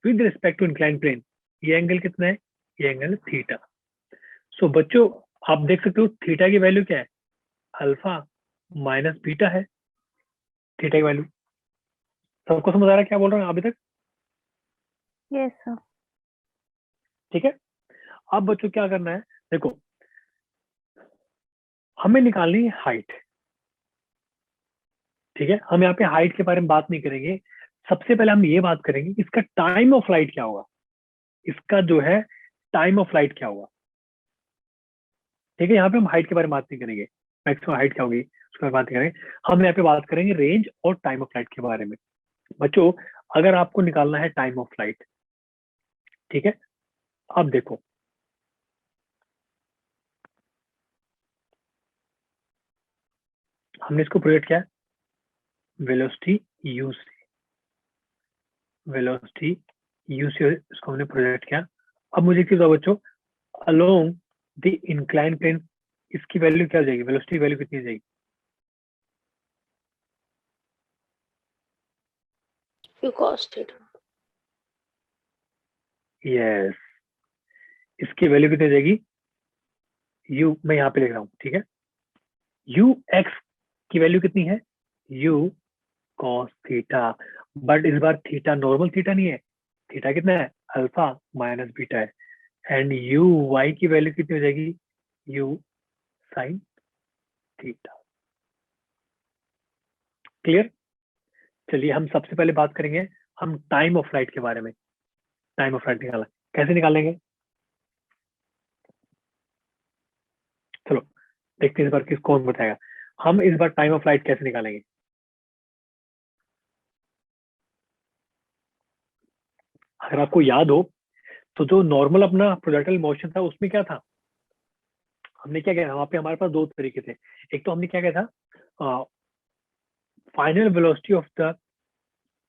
with respect to incline plane, ये एंगल कितना है, ये एंगल थीटा। सो बच्चों आप देख सकते हो थीटा की वैल्यू क्या है, अल्फा माइनस बीटा है थीटा की वैल्यू। सबको समझ आ रहा है क्या बोल रहा हूँ अभी तक? Yes sir. ठीक है, अब बच्चों क्या करना है, देखो हमें निकालनी है हाइट। ठीक है, हम यहाँ पे हाइट के बारे में बात नहीं करेंगे, सबसे पहले हम ये बात करेंगे इसका टाइम ऑफ फ्लाइट क्या होगा, इसका जो है टाइम ऑफ फ्लाइट क्या होगा। ठीक है, यहाँ पे हम हाइट के बारे में बात नहीं करेंगे, मैक्सिमम हाइट क्या होगी उसके बारे में बात नहीं करेंगे, हम यहाँ पे बात करेंगे रेंज और टाइम ऑफ फ्लाइट के बारे में। बच्चों अगर आपको निकालना है टाइम ऑफ फ्लाइट, ठीक है, अब देखो हमने इसको प्रोजेक्ट किया वेलोसिटी यू से, वेलोसिटी यू से इसको हमने प्रोजेक्ट किया। अब मुझे क्या बच्चों, अलोंग द इंक्लाइन प्लेन इसकी वैल्यू क्या हो जाएगी, वेलोसिटी वैल्यू कितनी हो जाएगी? u cos theta. यस, इसकी वैल्यू कितनी हो जाएगी, यू मैं यहाँ पे लिख रहा हूँ, ठीक है, यू एक्स की वैल्यू कितनी है, यू कॉस थीटा, बट इस बार थीटा नॉर्मल थीटा नहीं है, थीटा कितना है, अल्फा माइनस बीटा है, एंड यू वाई की वैल्यू कितनी हो जाएगी, यू साइन थीटा। क्लियर? चलिए हम सबसे पहले बात करेंगे हम टाइम ऑफ फ्लाइट के बारे में। टाइम ऑफ फ्लाइट निकालना कैसे निकालेंगे, चलो देखते हैं इस बार किस कौन बताएगा। हम इस बार टाइम ऑफ फ्लाइट कैसे निकालेंगे, अगर आपको याद हो तो जो नॉर्मल अपना प्रोजेक्टाइल मोशन था उसमें क्या था, हमने क्या किया, वहां पे हमारे पास दो तरीके थे। एक तो हमने क्या किया था, final velocity of the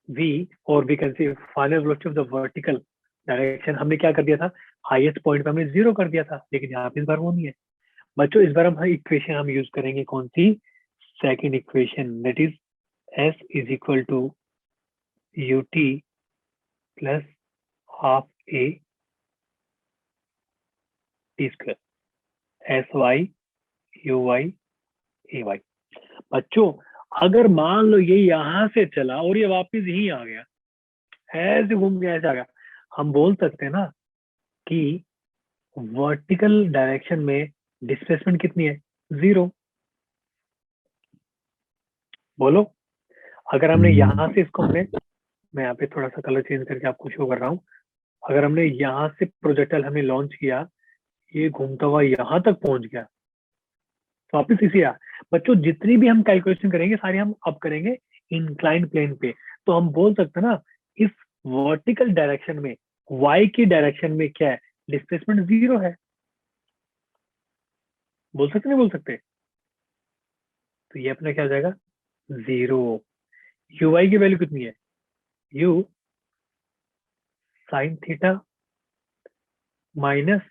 v और we can see final velocity of the vertical direction, हमने क्या कर दिया था, हाईएस्ट पॉइंट पे हमने 0 कर दिया था, लेकिन यहाँ पे इस बार वो नहीं है बच्चों। इस बार हम इक्वेशन हम यूज करेंगे कौन सी, second equation, that is s is equal to ut plus half a t square sy uy ay। बच्चों अगर मान लो ये यहाँ से चला और ये वापस यही आ गया, ऐसे घूम के ऐसे आ गया, हम बोल सकते हैं ना कि वर्टिकल डायरेक्शन में डिस्प्लेसमेंट कितनी है, 0। बोलो अगर हमने यहाँ से इसको मैं यहाँ पे थोड़ा सा कलर चेंज करके आपको शो कर रहा हूँ, अगर हमने यहाँ से प्रोजेक्टाइल हमें लॉन्च किया, ये घूमता हुआ यहाँ तक पहुंच गया, वापिस इसी आ। बच्चों जितनी भी हम कैलकुलेशन करेंगे सारी हम अब करेंगे इंक्लाइन प्लेन पे, तो हम बोल सकते हैं ना इस वर्टिकल डायरेक्शन में y की डायरेक्शन में क्या है, डिस्प्लेसमेंट 0 है। बोल सकते नहीं बोल सकते, तो ये अपना क्या हो जाएगा 0। uy की वैल्यू कितनी है, u sine theta minus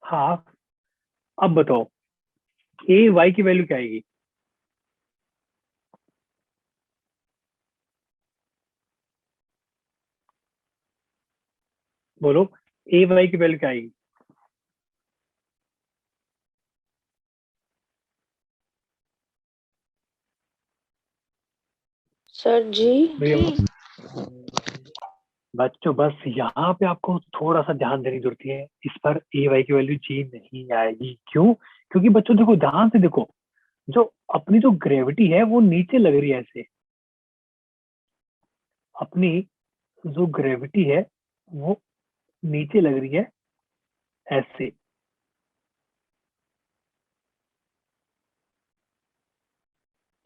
half. अब बताओ a y की वैल्यू क्या आएगी, बोलो a y की वैल्यू क्या आएगी, Sir G. भैया बच्चों बस यहाँ पे आपको थोड़ा सा ध्यान देने की जरूरत है, इस पर ए वाई की वैल्यू जी नहीं आएगी। क्यों? क्योंकि बच्चों देखो ध्यान से देखो, जो अपनी जो ग्रेविटी है वो नीचे लग रही है ऐसे, अपनी जो ग्रेविटी है वो नीचे लग रही है ऐसे।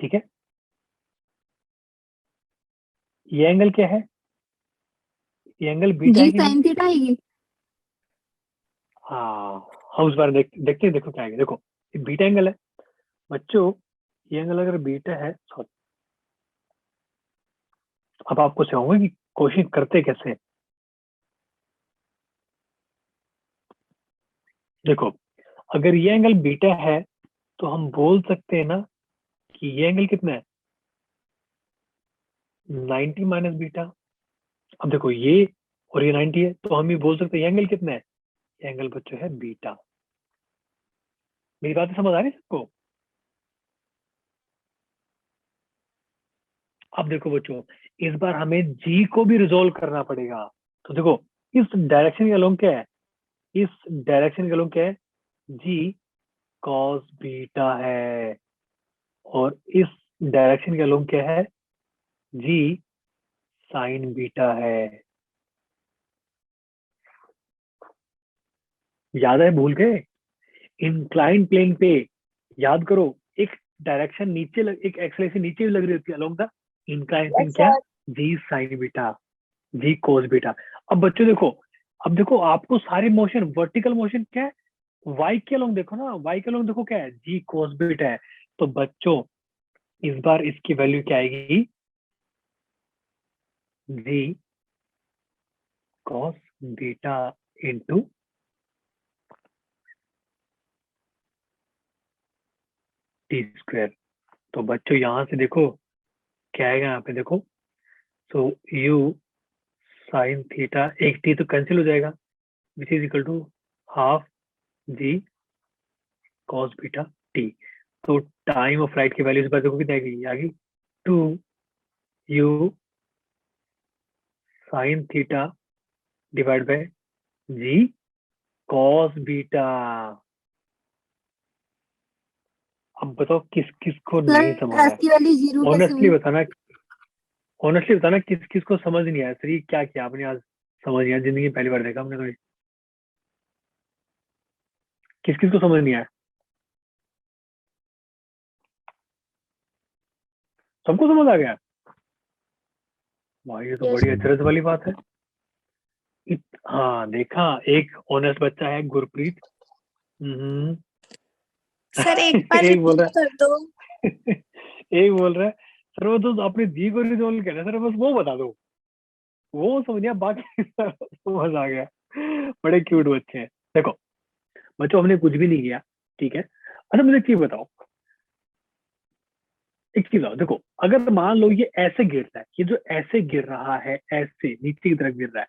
ठीक है, ये एंगल क्या है, ये एंगल बीटा जी है कि नहीं? साइन थीटा आएगी। हाँ हम उस बार देखते हैं, देखो क्या आएगा। देखो ये बीटा एंगल है बच्चों, ये एंगल अगर बीटा है, सॉरी अब आपको चाहूंगा कि कोशिश करते कैसे। देखो अगर ये एंगल बीटा है तो हम बोल सकते हैं ना कि ये एंगल कितना है, 90 माइनस बीटा। अब देखो ये और ये 90 है, तो हम ये बोल सकते हैं ये एंगल कितना है, ये एंगल बच्चों है बीटा। मेरी बात समझ आ रही है सबको? अब देखो बच्चों, इस बार हमें जी को भी रिजोल्व करना पड़ेगा। तो देखो इस डायरेक्शन के अलोंग क्या है, इस डायरेक्शन के अलोंग क्या है, जी कॉस बीटा है, और इस डायरेक्शन के अलोंग क्या है, जी साइन बीटा है। याद है, भूल गए? इंक्लाइन प्लेन पे याद करो, एक डायरेक्शन नीचे एक एक्सेलरेशन नीचे भी लग रही होती है अलोंग द इंक्लाइन प्लेन, क्या, जी साइन बीटा, जी कोस बीटा। अब बच्चों देखो, अब देखो आपको सारी मोशन, वर्टिकल मोशन क्या है, वाई के अलोंग देखो ना, वाई के अलोंग देखो क्या है, जी कोस बीटा है। तो बच्चों इस बार इसकी वैल्यू क्या आएगी, g cos beta into t square. तो बच्चों यहां से देखो क्या आएगा, यहाँ पे देखो, सो यू साइन थीटा, एक टी तो कैंसिल हो जाएगा, which is equal to half g cos beta t. तो टाइम ऑफ फ्लाइट की वैल्यू इस बार देखो कितनी आएगी, आ गई 2 u sine theta divide by g cos beta. अब बताओ किस किस को नहीं समझ सर आया, की वैल्यू 0 कैसे ऑनेस्टली हुई? बताना, ऑनेस्टली बताना किस किस को समझ नहीं आया सर, ये क्या किया आपने आज, समझ नहीं आया, जिंदगी में पहली बार देखा हमने तो ये। किस किस को समझ नहीं आया? सबको समझ आ गया? वाह, ये तो Yes. बड़ी अचरज वाली बात है। हाँ देखा, एक ऑनेस्ट बच्चा है गुरप्रीत। हम्म। सर एक बार एक बोल रिपीट रहा कर दो। है एक बोल रहा है सर वो तो अपने जी को रिजोल्व करना है सर, बस वो बता दो, वो समझ गया, बाकी सब समझ आ गया। बड़े क्यूट बच्चे हैं। देखो बच्चों, हमने कुछ भी नहीं किया, ठीक है। अच्छा मुझे एक चीज बताओ, एक चीज बताओ, देखो अगर मान लो ये ऐसे गिर रहा है, ये जो ऐसे गिर रहा है, ऐसे नीचे की तरफ गिर रहा है,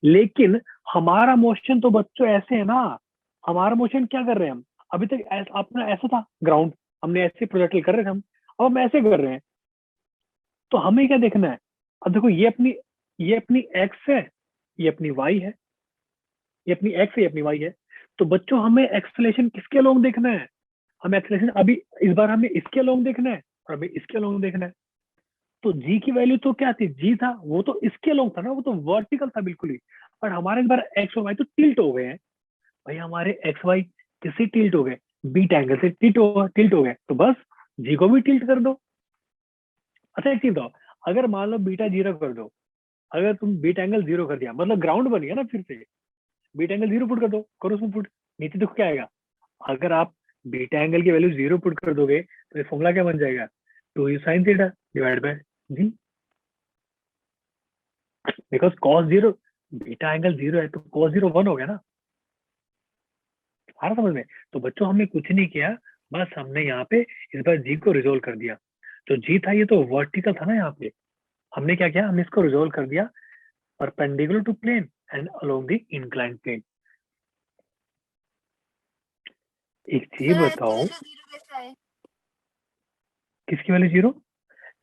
लेकिन हमारा मोशन तो बच्चों ऐसे है ना, हमारा मोशन क्या कर रहे हैं हम, अभी तक अपना ऐसा था ग्राउंड, हमने ऐसे प्रोजेक्टिल कर रहे थे हम, अब हम ऐसे कर रहे हैं। तो हमें क्या देखना है, अब देखो ये अपनी एक्स है, ये अपनी वाई है, ये अपनी एक्स है, ये अपनी वाई है। तो बच्चों हमें एक्सलेशन किसके अलोंग देखना है, हमें एक्सलेशन अभी इस बार हमें इसके अलोंग देखना है, और हमें इसके अलोंग देखना है। तो जी की वैल्यू तो क्या थी, जी था, वो तो इसके अलोंग था ना, वो तो वर्टिकल था बिल्कुल ही। और हमारे इस बार एक्स और वाई तो टिल्ट हो गए हैं भाई, हमारे एक्स वाई किससे टिल्ट हो गए, बीटा एंगल से टिल्ट हो गए, तो बस जी को भी टिल्ट कर दो। अच्छा एक चीज बताओ, अगर मान लो बीटा 0 कर दो, अगर तुम बीटा एंगल 0 कर दिया, मतलब ग्राउंड बन गया ना, फिर से बीटा एंगल 0 पुट कर दो, करो उसमें पुट, नीचे देखो क्या आएगा। अगर आप बीटा एंगल की वैल्यू 0 पुट कर दोगे तो ये फॉर्मूला क्या बन जाएगा, 2u sine theta divide by g, because cos 0, beta angle 0 है तो cos 0 1 हो गया ना, आ रहा समझ में? तो बच्चों हमने कुछ नहीं किया, बस हमने यहाँ पे इस बार जी को रिजोल्व कर दिया। जो जी था ये तो वर्टिकल था ना, यहाँ पे हमने क्या किया, हमने इसको रिजोल्व कर दिया perpendicular to plane and along the inclined plane. एक चीज बताओ, किसकी वैल्यू 0,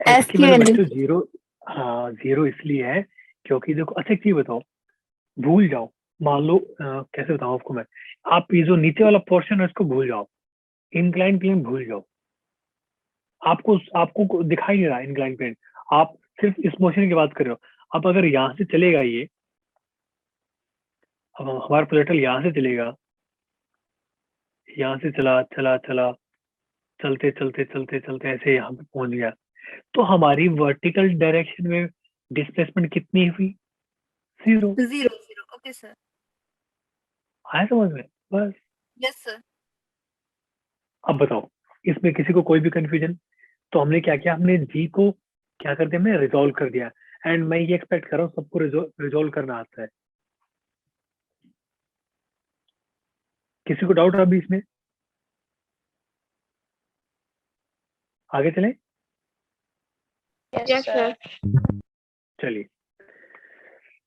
एस एक्स की की वैल्यू वैल्यू बच्चों 0। हाँ 0 इसलिए है क्योंकि देखो, अच्छा एक चीज बताओ, भूल जाओ, मान लो कैसे बताऊं आपको मैं, आप ये जो नीचे वाला पोर्शन है इसको भूल जाओ, इंक्लाइन प्लेन भूल जाओ, आपको आपको दिखाई नहीं रहा इंक्लाइन प्लेन, आप सिर्फ इस मोशन की बात कर रहे हो। अब अगर यहाँ से चलेगा ये, अब हमारा प्रोजेक्टाइल यहाँ से चलेगा, यहाँ से चला चला चला, चलते चलते चलते चलते ऐसे यहाँ पे पहुंच गया, तो हमारी वर्टिकल डायरेक्शन में डिस्प्लेसमेंट कितनी हुई, 0। 0 ओके सर। आया समझ में? बस यस सर। अब बताओ, इसमें किसी को कोई भी कंफ्यूजन? तो हमने क्या किया, हमने जी को क्या कर दिया, हमने रिजोल्व कर दिया, एंड मैं ये एक्सपेक्ट कर रहा हूँ सबको रिजोल्व करना आता है। किसी को डाउट अभी इसमें? आगे चलें? Yes, sir. चलिए,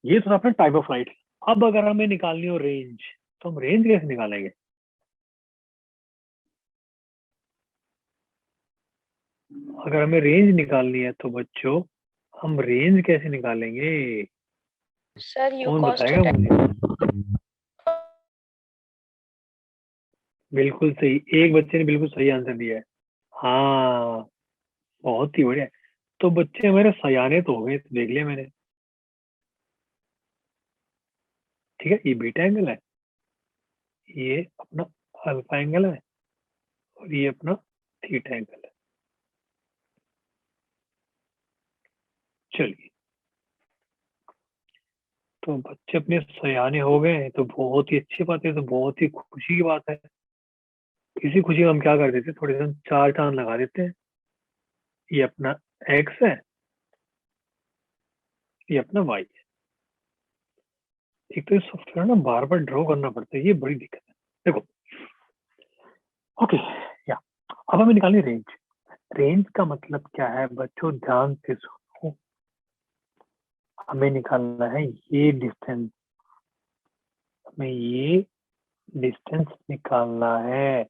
ये तो अपना टाइप ऑफ लाइट। अब अगर हमें निकालनी हो रेंज, तो हम रेंज कैसे निकालेंगे? अगर हमें रेंज निकालनी है तो बच्चों हम रेंज कैसे निकालेंगे? Sir, U कौन cos बताएगा theta. मुझे? बिल्कुल सही, एक बच्चे ने बिल्कुल सही आंसर दिया है। हाँ, बहुत ही बढ़िया। तो बच्चे हमारे सयाने तो हो गए, तो देख लिया मैंने। ठीक है, ये बीटा एंगल है, ये अपना अल्फा एंगल है, और ये अपना थीटा एंगल है। चलिए, तो बच्चे अपने सयाने हो गए हैं, तो बहुत ही अच्छी बात है, तो बहुत ही खुशी की बात है। इसी खुशी में हम क्या कर देते हैं, थोड़े से हम चार चांद लगा देते हैं। ये अपना एक्स है, ये अपना वाई है। एक तो ये सॉफ्टवेयर ना बार बार ड्रॉ करना पड़ता है, ये बड़ी दिक्कत है। देखो, ओके, या अब हमें निकालनी रेंज। रेंज का मतलब क्या है बच्चों, ध्यान से सुनो। हमें निकालना है ये डिस्टेंस, हमें ये डिस्टेंस निकालना है।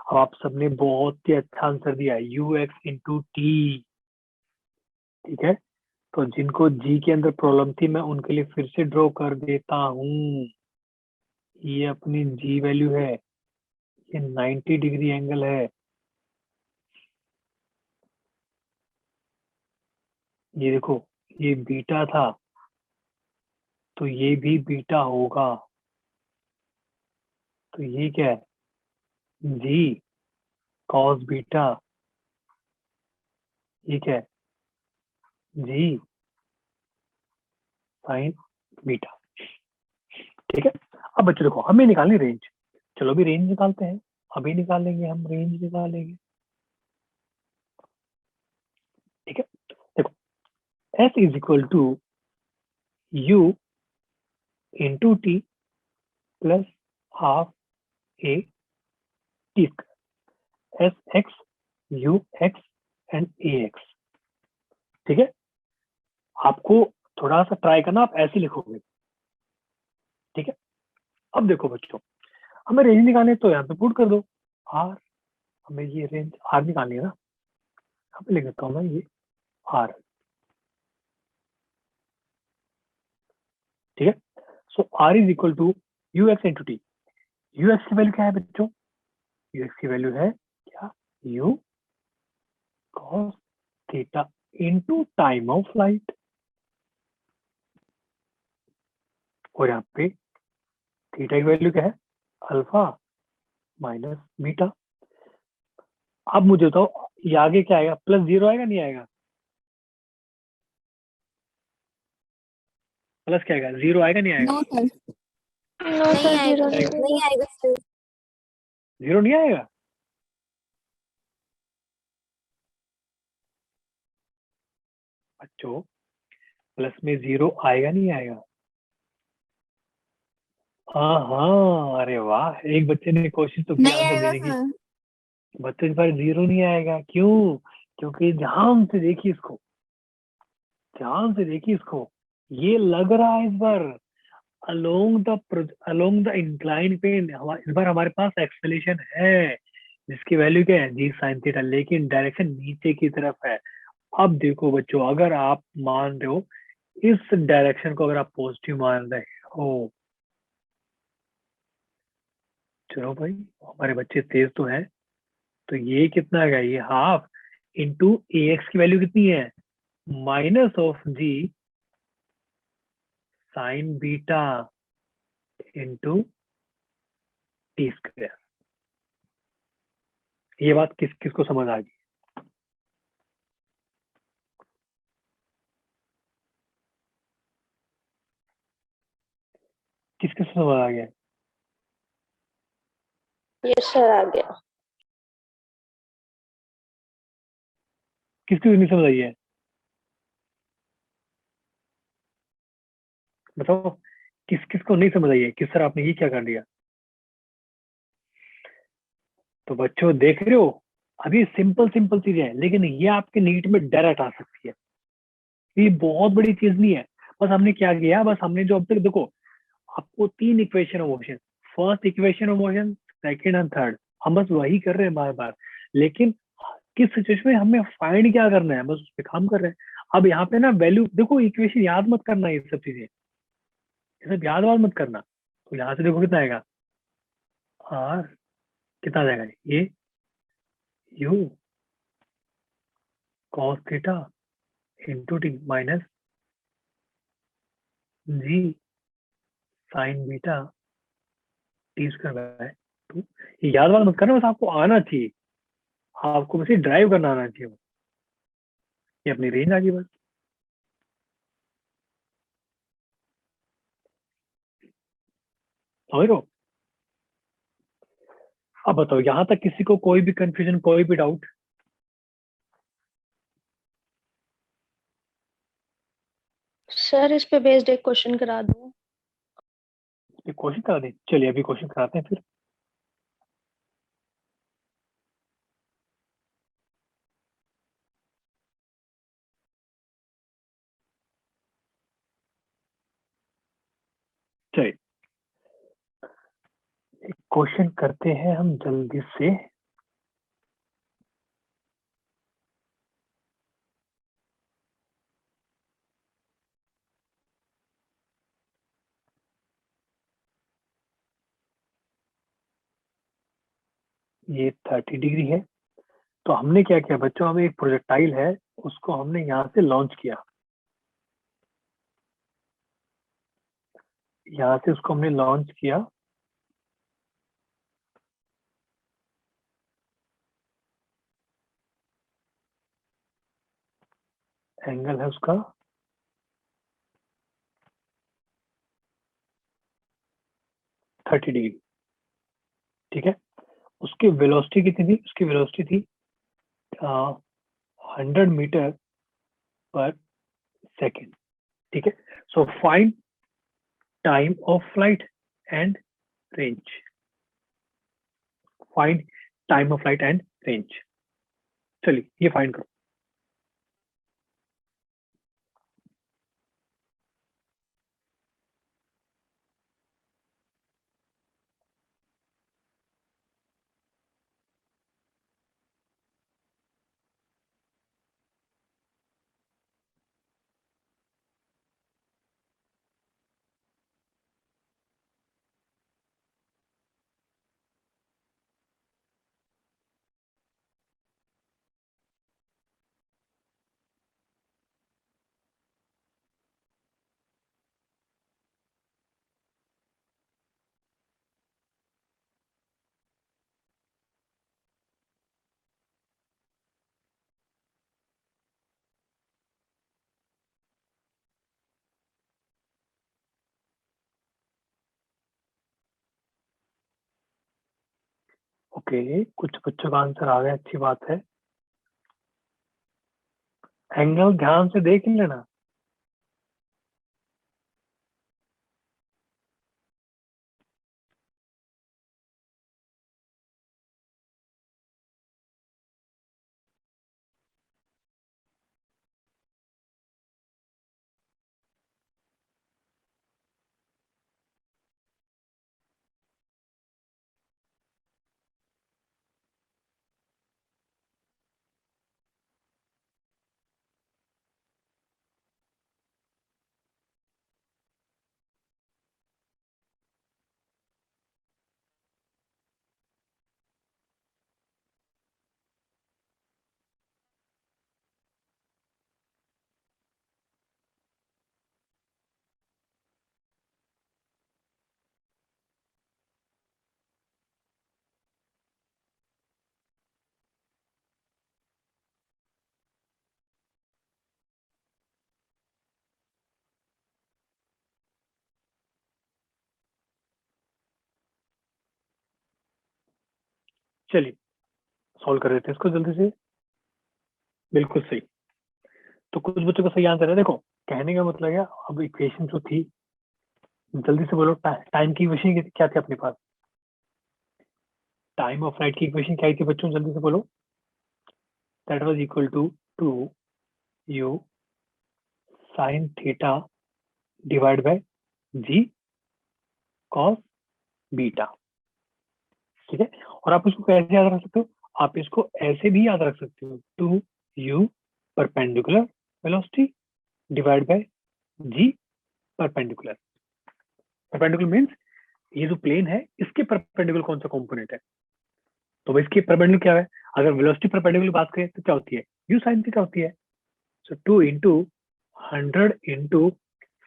अब आप सबने बहुत ही अच्छा आंसर दिया, यू एक्स इंटू टी। ठीक है, तो जिनको जी के अंदर प्रॉब्लम थी, मैं उनके लिए फिर से ड्रॉ कर देता हूँ। ये अपनी जी वैल्यू है, ये 90 डिग्री एंगल है। ये देखो, ये बीटा था, तो ये भी बीटा होगा। तो ये क्या है, जी कॉस बीटा। ये क्या है, जी साइन बीटा। ठीक है, अब बच्चों देखो, हमें निकालनी रेंज। चलो अभी रेंज निकालते हैं, अभी निकाल लेंगे हम, रेंज निकालेंगे। ठीक है, देखो, S is equal to U into t plus half a t square, s x u x and a x. ठीक है, आपको थोड़ा सा ट्राई करना, आप ऐसे लिखोगे। ठीक है, अब देखो बच्चों, हमें रेंज निकालनी है, तो यहाँ पे पुट कर दो आर। हमें ये रेंज आर निकालनी है ना, यहाँ पे लिख देता हूँ मैं ये आर। ठीक है, so R is equal to u x into t. U x की वैल्यू क्या है बच्चों, यू एक्स की वैल्यू है क्या, u cos theta into time of flight, और यहाँ पे थीटा की वैल्यू क्या है, अल्फा माइनस बीटा। अब मुझे बताओ, ये आगे क्या आएगा, प्लस जीरो आएगा नहीं आएगा, प्लस क्या आएगा, जीरो आएगा नहीं आएगा, नो सर। No, नहीं sir, आएगा, zero, zero. नहीं आएगा sir। जीरो नहीं आएगा। बच्चों, प्लस में जीरो आएगा नहीं आएगा, हाँ हाँ, अरे वाह, एक बच्चे ने कोशिश तो किया नहीं आंसर आएगा देने की। सर। बच्चों इस बार जीरो नहीं आएगा, क्यों? क्योंकि ध्यान से देखिए इसको, ध्यान से देखिए इसको, ये लग रहा है इस बार अलोंग द इंक्लाइन प्लेन। इस बार हमारे पास एक्सेलेरेशन है, जिसकी वैल्यू क्या है, जी साइन थीटा, लेकिन डायरेक्शन नीचे की तरफ है। अब देखो बच्चों, अगर आप मान रहे हो इस डायरेक्शन को, अगर आप पॉजिटिव मान रहे हो, चलो भाई, हमारे बच्चे तेज तो हैं, तो ये कितना है, ये हाफ इंटू ए एक्स की वैल्यू कितनी है, minus of g sine beta into t square. ये बात किस किसको समझ आ गई? किस किस समझ आ गया? Yes, sir, आ गया. किसको नहीं समझ आई है, बताओ, किस किस को नहीं समझ आई है, किस तरह आपने ये क्या कर दिया? तो बच्चों देख रहे हो, अब ये सिंपल सिंपल चीजें हैं, लेकिन ये आपके नीट में डायरेक्ट आ सकती है। ये बहुत बड़ी चीज नहीं है। बस हमने क्या किया, बस हमने जो अब तक देखो, आपको 3 equation of motion, first equation of motion, second and third, हम बस वही कर रहे हैं बार बार। लेकिन किस सिचुएशन में हमें फाइंड क्या करना है, बस उस पर काम कर रहे हैं। अब यहाँ पे ना वैल्यू देखो, इक्वेशन याद मत करना, ये सब चीजें ये सब याद वाद मत करना। तो यहाँ से देखो कितना आएगा, आर कितना आ जाएगा, ये u cos theta into t minus g sine beta t square by 2। ये याद वाद मत करना, बस आपको आना चाहिए, आपको बस ड्राइव करना आना चाहिए। ये अपनी रेंज आ गई बस। समझ लो। अब बताओ यहाँ तक किसी को कोई भी कंफ्यूजन, कोई भी डाउट? सर इस पे बेस्ड एक क्वेश्चन करा दूं? ये क्वेश्चन करा दें, चलिए अभी क्वेश्चन कराते हैं फिर। चलिए क्वेश्चन करते हैं हम जल्दी से। ये 30 डिग्री है, तो हमने क्या किया बच्चों, हमें एक प्रोजेक्टाइल है, उसको हमने यहाँ से लॉन्च किया, यहाँ से उसको हमने लॉन्च किया। एंगल है उसका 30 डिग्री, ठीक है। उसकी वेलोसिटी कितनी थी, उसकी वेलोसिटी थी 100 मीटर पर सेकेंड, ठीक है। So find time of flight and range, find time of flight and range. चलिए ये फाइंड करो। ओके, कुछ बच्चों का आंसर आ गया, अच्छी बात है। एंगल ध्यान से देख लेना। चलिए सॉल्व कर देते हैं इसको जल्दी से। बिल्कुल सही, तो कुछ बच्चों का सही आंसर है। देखो कहने का मतलब है, अब इक्वेशन जो थी, जल्दी से बोलो, टाइम की इक्वेशन क्या थी अपने पास? टाइम ऑफ फ्लाइट की इक्वेशन क्या थी बच्चों, जल्दी से बोलो। That was equal to 2u sin theta divide by g cos beta. ठीक है, और आप इसको कैसे याद रख सकते हो? आप इसको ऐसे भी याद रख सकते हो, 2u perpendicular velocity divide by g perpendicular. Perpendicular means ये जो प्लेन है इसके परपेंडिकुलर कौन सा कंपोनेंट है। तो इसके परपेंडिकुलर क्या है? अगर वेलोसिटी परपेंडिकुलर बात करें तो क्या होती है? u sin थीटा होती है। सो 2 into 100 into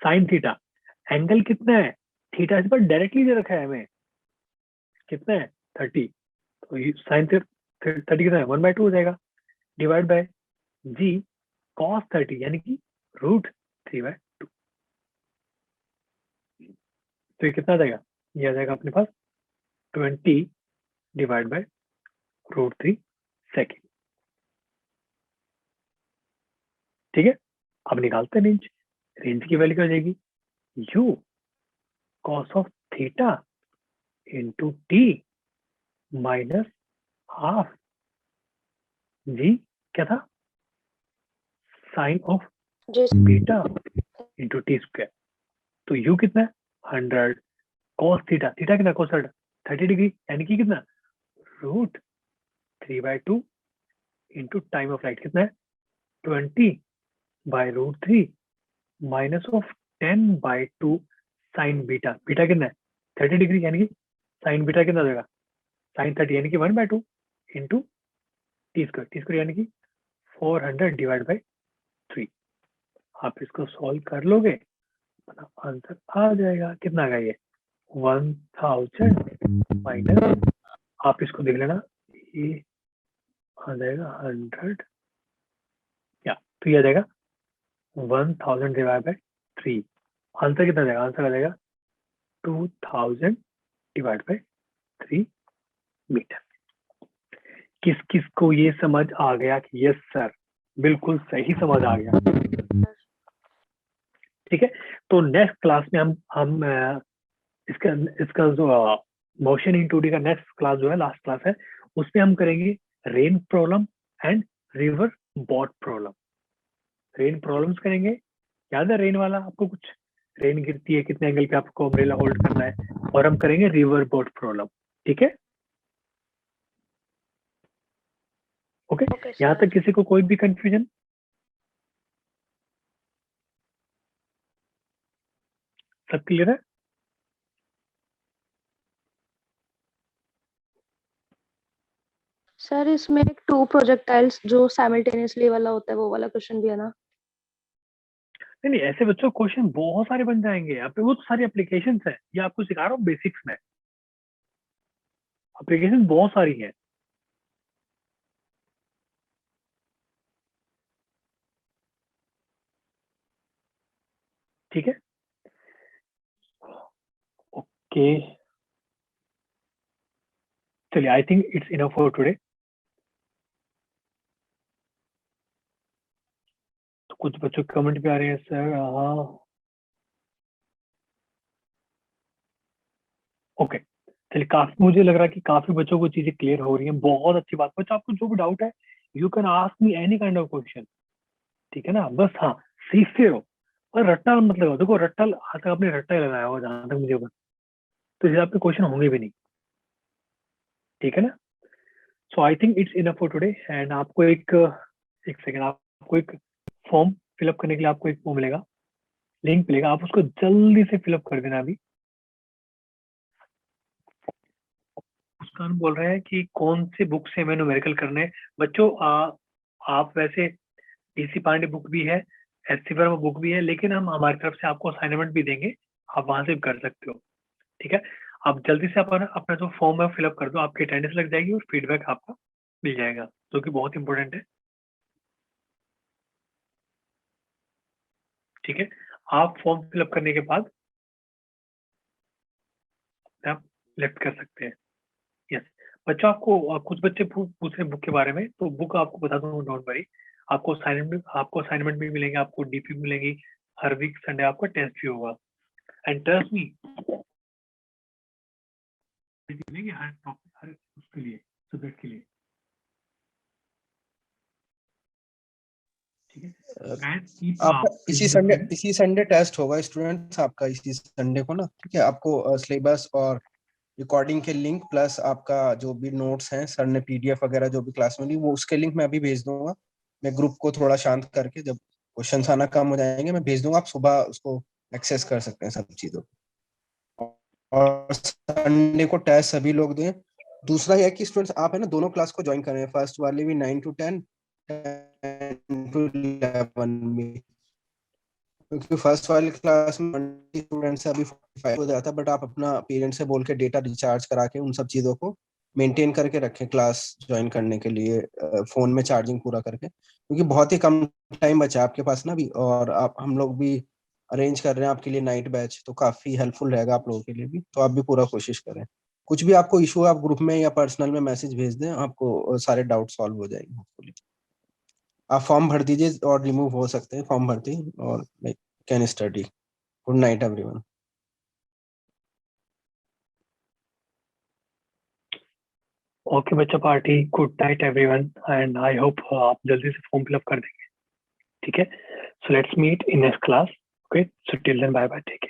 sin theta. Angle कितना है? थीटा इस पर डायरेक्टली दे रखा है हमें, कितना है? 30। तो साइन 30 कितना है? 1/2 हो जाएगा डिवाइड बाय जी cos 30 यानी कि √3/2। तो ये कितना आ जाएगा? ये आ जाएगा अपने पास 20 डिवाइड बाय √3 सेकेंड। ठीक है, अब निकालते हैं रेंज। रेंज की वैल्यू क्या हो जाएगी? u cos of theta into t minus half g क्या था? Sine of g beta into t square. तो u कितना है? 100 cos थीटा, थीटा कितना? cos 30 डिग्री यानी कि कितना? √3/2 इंटू टाइम ऑफ लाइट कितना है? 20/√3 minus of 10/2 sign beta. Beta कितना है? 30 डिग्री यानी कि साइन बीटा कितना हो जाएगा? साइन 30 यानी कि 1/2 इंटू टी स्क्वायर यानी कि 400 डिवाइड बाई 3। आप इसको सॉल्व कर लोगे, आंसर आ जाएगा। कितना आ गया ये? 1000 माइनस, आप इसको देख लेना, ये आ जाएगा 100 या तो ये आ जाएगा 1000 डिवाइड बाई 3। आंसर कितना आ जाएगा? आंसर आ जाएगा 2000 डिवाइड बाई 3 मीटर। किस किस को ये समझ आ गया कि यस सर बिल्कुल सही समझ आ गया? ठीक है, तो नेक्स्ट क्लास में हम इसका जो मोशन इन 2D का नेक्स्ट क्लास जो है, लास्ट क्लास है, उसमें हम करेंगे rain problem and river boat problem. Rain problems करेंगे, याद है रेन वाला आपको? कुछ रेन गिरती है, कितने एंगल पे आपको अम्ब्रेला होल्ड करना है, और हम करेंगे रिवर बोट प्रॉब्लम। ठीक है, ओके। यहाँ तक किसी को कोई भी कंफ्यूजन? सब क्लियर है? सर इसमें एक 2 प्रोजेक्टाइल्स जो साइमल्टेनियसली वाला होता है वो वाला क्वेश्चन भी है ना? नहीं नहीं, ऐसे बच्चों क्वेश्चन बहुत सारे बन जाएंगे। आप वो तो सारी एप्लीकेशंस है, ये आपको सिखा रहा हूँ बेसिक्स में। एप्लीकेशन बहुत सारी है। ठीक है, ओके, चलिए, आई think it's enough for today. तो कुछ बच्चों के कमेंट भी आ रहे हैं सर। हाँ, ओके, चलिए, काफी मुझे लग रहा है कि काफी बच्चों को चीजें क्लियर हो रही हैं। बहुत अच्छी बात। बच्चों, आपको जो भी डाउट है you can ask me any kind of question. ठीक है ना, बस हाँ, सीखते रहो और रट्टा मत लगाओ। देखो, रट्टा आज तक आपने रट्टा ही लगाया होगा जहां तक मुझे पता, तो इस आपके क्वेश्चन होंगे भी नहीं। ठीक है ना, so I think it's enough for today. And आपको एक सेकेंड, आपको एक फॉर्म फिलअप करने के लिए आपको एक फॉर्म मिलेगा, लिंक मिलेगा, आप उसको जल्दी से फिलअप कर देना। अभी उसका हम बोल रहे हैं कि कौन से बुक से हमें न्यूमेरिकल करने हैं। बच्चों, आप वैसे डीसी पांडे बुक भी है, एससी वर्मा बुक भी है, लेकिन हम हमारी तरफ से आपको असाइनमेंट भी देंगे, आप वहां से भी कर सकते हो। ठीक है, आप जल्दी से अपना जो फॉर्म है फिलअप कर दो, आपकी अटेंडेंस लग जाएगी और फीडबैक आपका मिल जाएगा, जो कि बहुत इंपॉर्टेंट है। ठीक है, आप फॉर्म फिलअप करने के बाद आप लेफ्ट कर सकते हैं। यस बच्चों, आपको कुछ बच्चे पूछ रहे बुक के बारे में, तो बुक आपको बता दूं, डोंट वरी। आपको असाइनमेंट भी मिलेंगे, आपको डीपी मिलेंगी, हर वीक संडे आपका टेस्ट भी होगा। एंड ट्रस्ट मी, मिलेंगे हर टॉपिक, हर उसके लिए, सब्जेक्ट के लिए। आपका इसी संडे टेस्ट होगा स्टूडेंट्स आपका, इसी संडे को ना, ठीक है। आपको सिलेबस और रिकॉर्डिंग के लिंक प्लस आपका जो भी नोट्स हैं, सर ने पीडीएफ वगैरह जो भी क्लास में दी, वो उसके लिंक मैं अभी भेज दूंगा। मैं ग्रुप को थोड़ा शांत करके, जब क्वेश्चंस आना कम हो जाएंगे मैं भेज दूंगा, आप सुबह उसको एक्सेस कर सकते हैं सब चीजों को। और संडे को टेस्ट सभी लोग दें। दूसरा है कि स्टूडेंट्स आप है ना दोनों क्लास को ज्वाइन करें, फर्स्ट वाले भी 9 to 10, 10 to 11 में, क्योंकि फर्स्ट वाली क्लास में स्टूडेंट्स अभी 45 हो जाता है, बट आप अपना पेरेंट्स से बोल के डेटा रिचार्ज करा के उन सब चीज़ों को मेंटेन करके रखें क्लास ज्वाइन करने के लिए, फ़ोन में चार्जिंग पूरा करके, क्योंकि बहुत ही कम टाइम बचा है आपके पास ना भी, और आप हम लोग भी अरेंज कर रहे हैं आपके लिए नाइट बैच, तो काफ़ी हेल्पफुल रहेगा आप लोगों के लिए भी, तो आप भी पूरा कोशिश करें। कुछ भी आपको इशू है आप ग्रुप में या पर्सनल में मैसेज भेज दें, आपको सारे डाउट सॉल्व हो जाएंगे होपफुली। आप फॉर्म भर दीजिए और रिमूव हो सकते हैं फॉर्म भरते ही, और can study. Good night everyone. Okay बच्चा party, good night everyone, and I hope आप जल्दी से फॉर्म फिलअप कर देंगे, ठीक है। So let's meet in next class, okay. So till then bye bye, take care.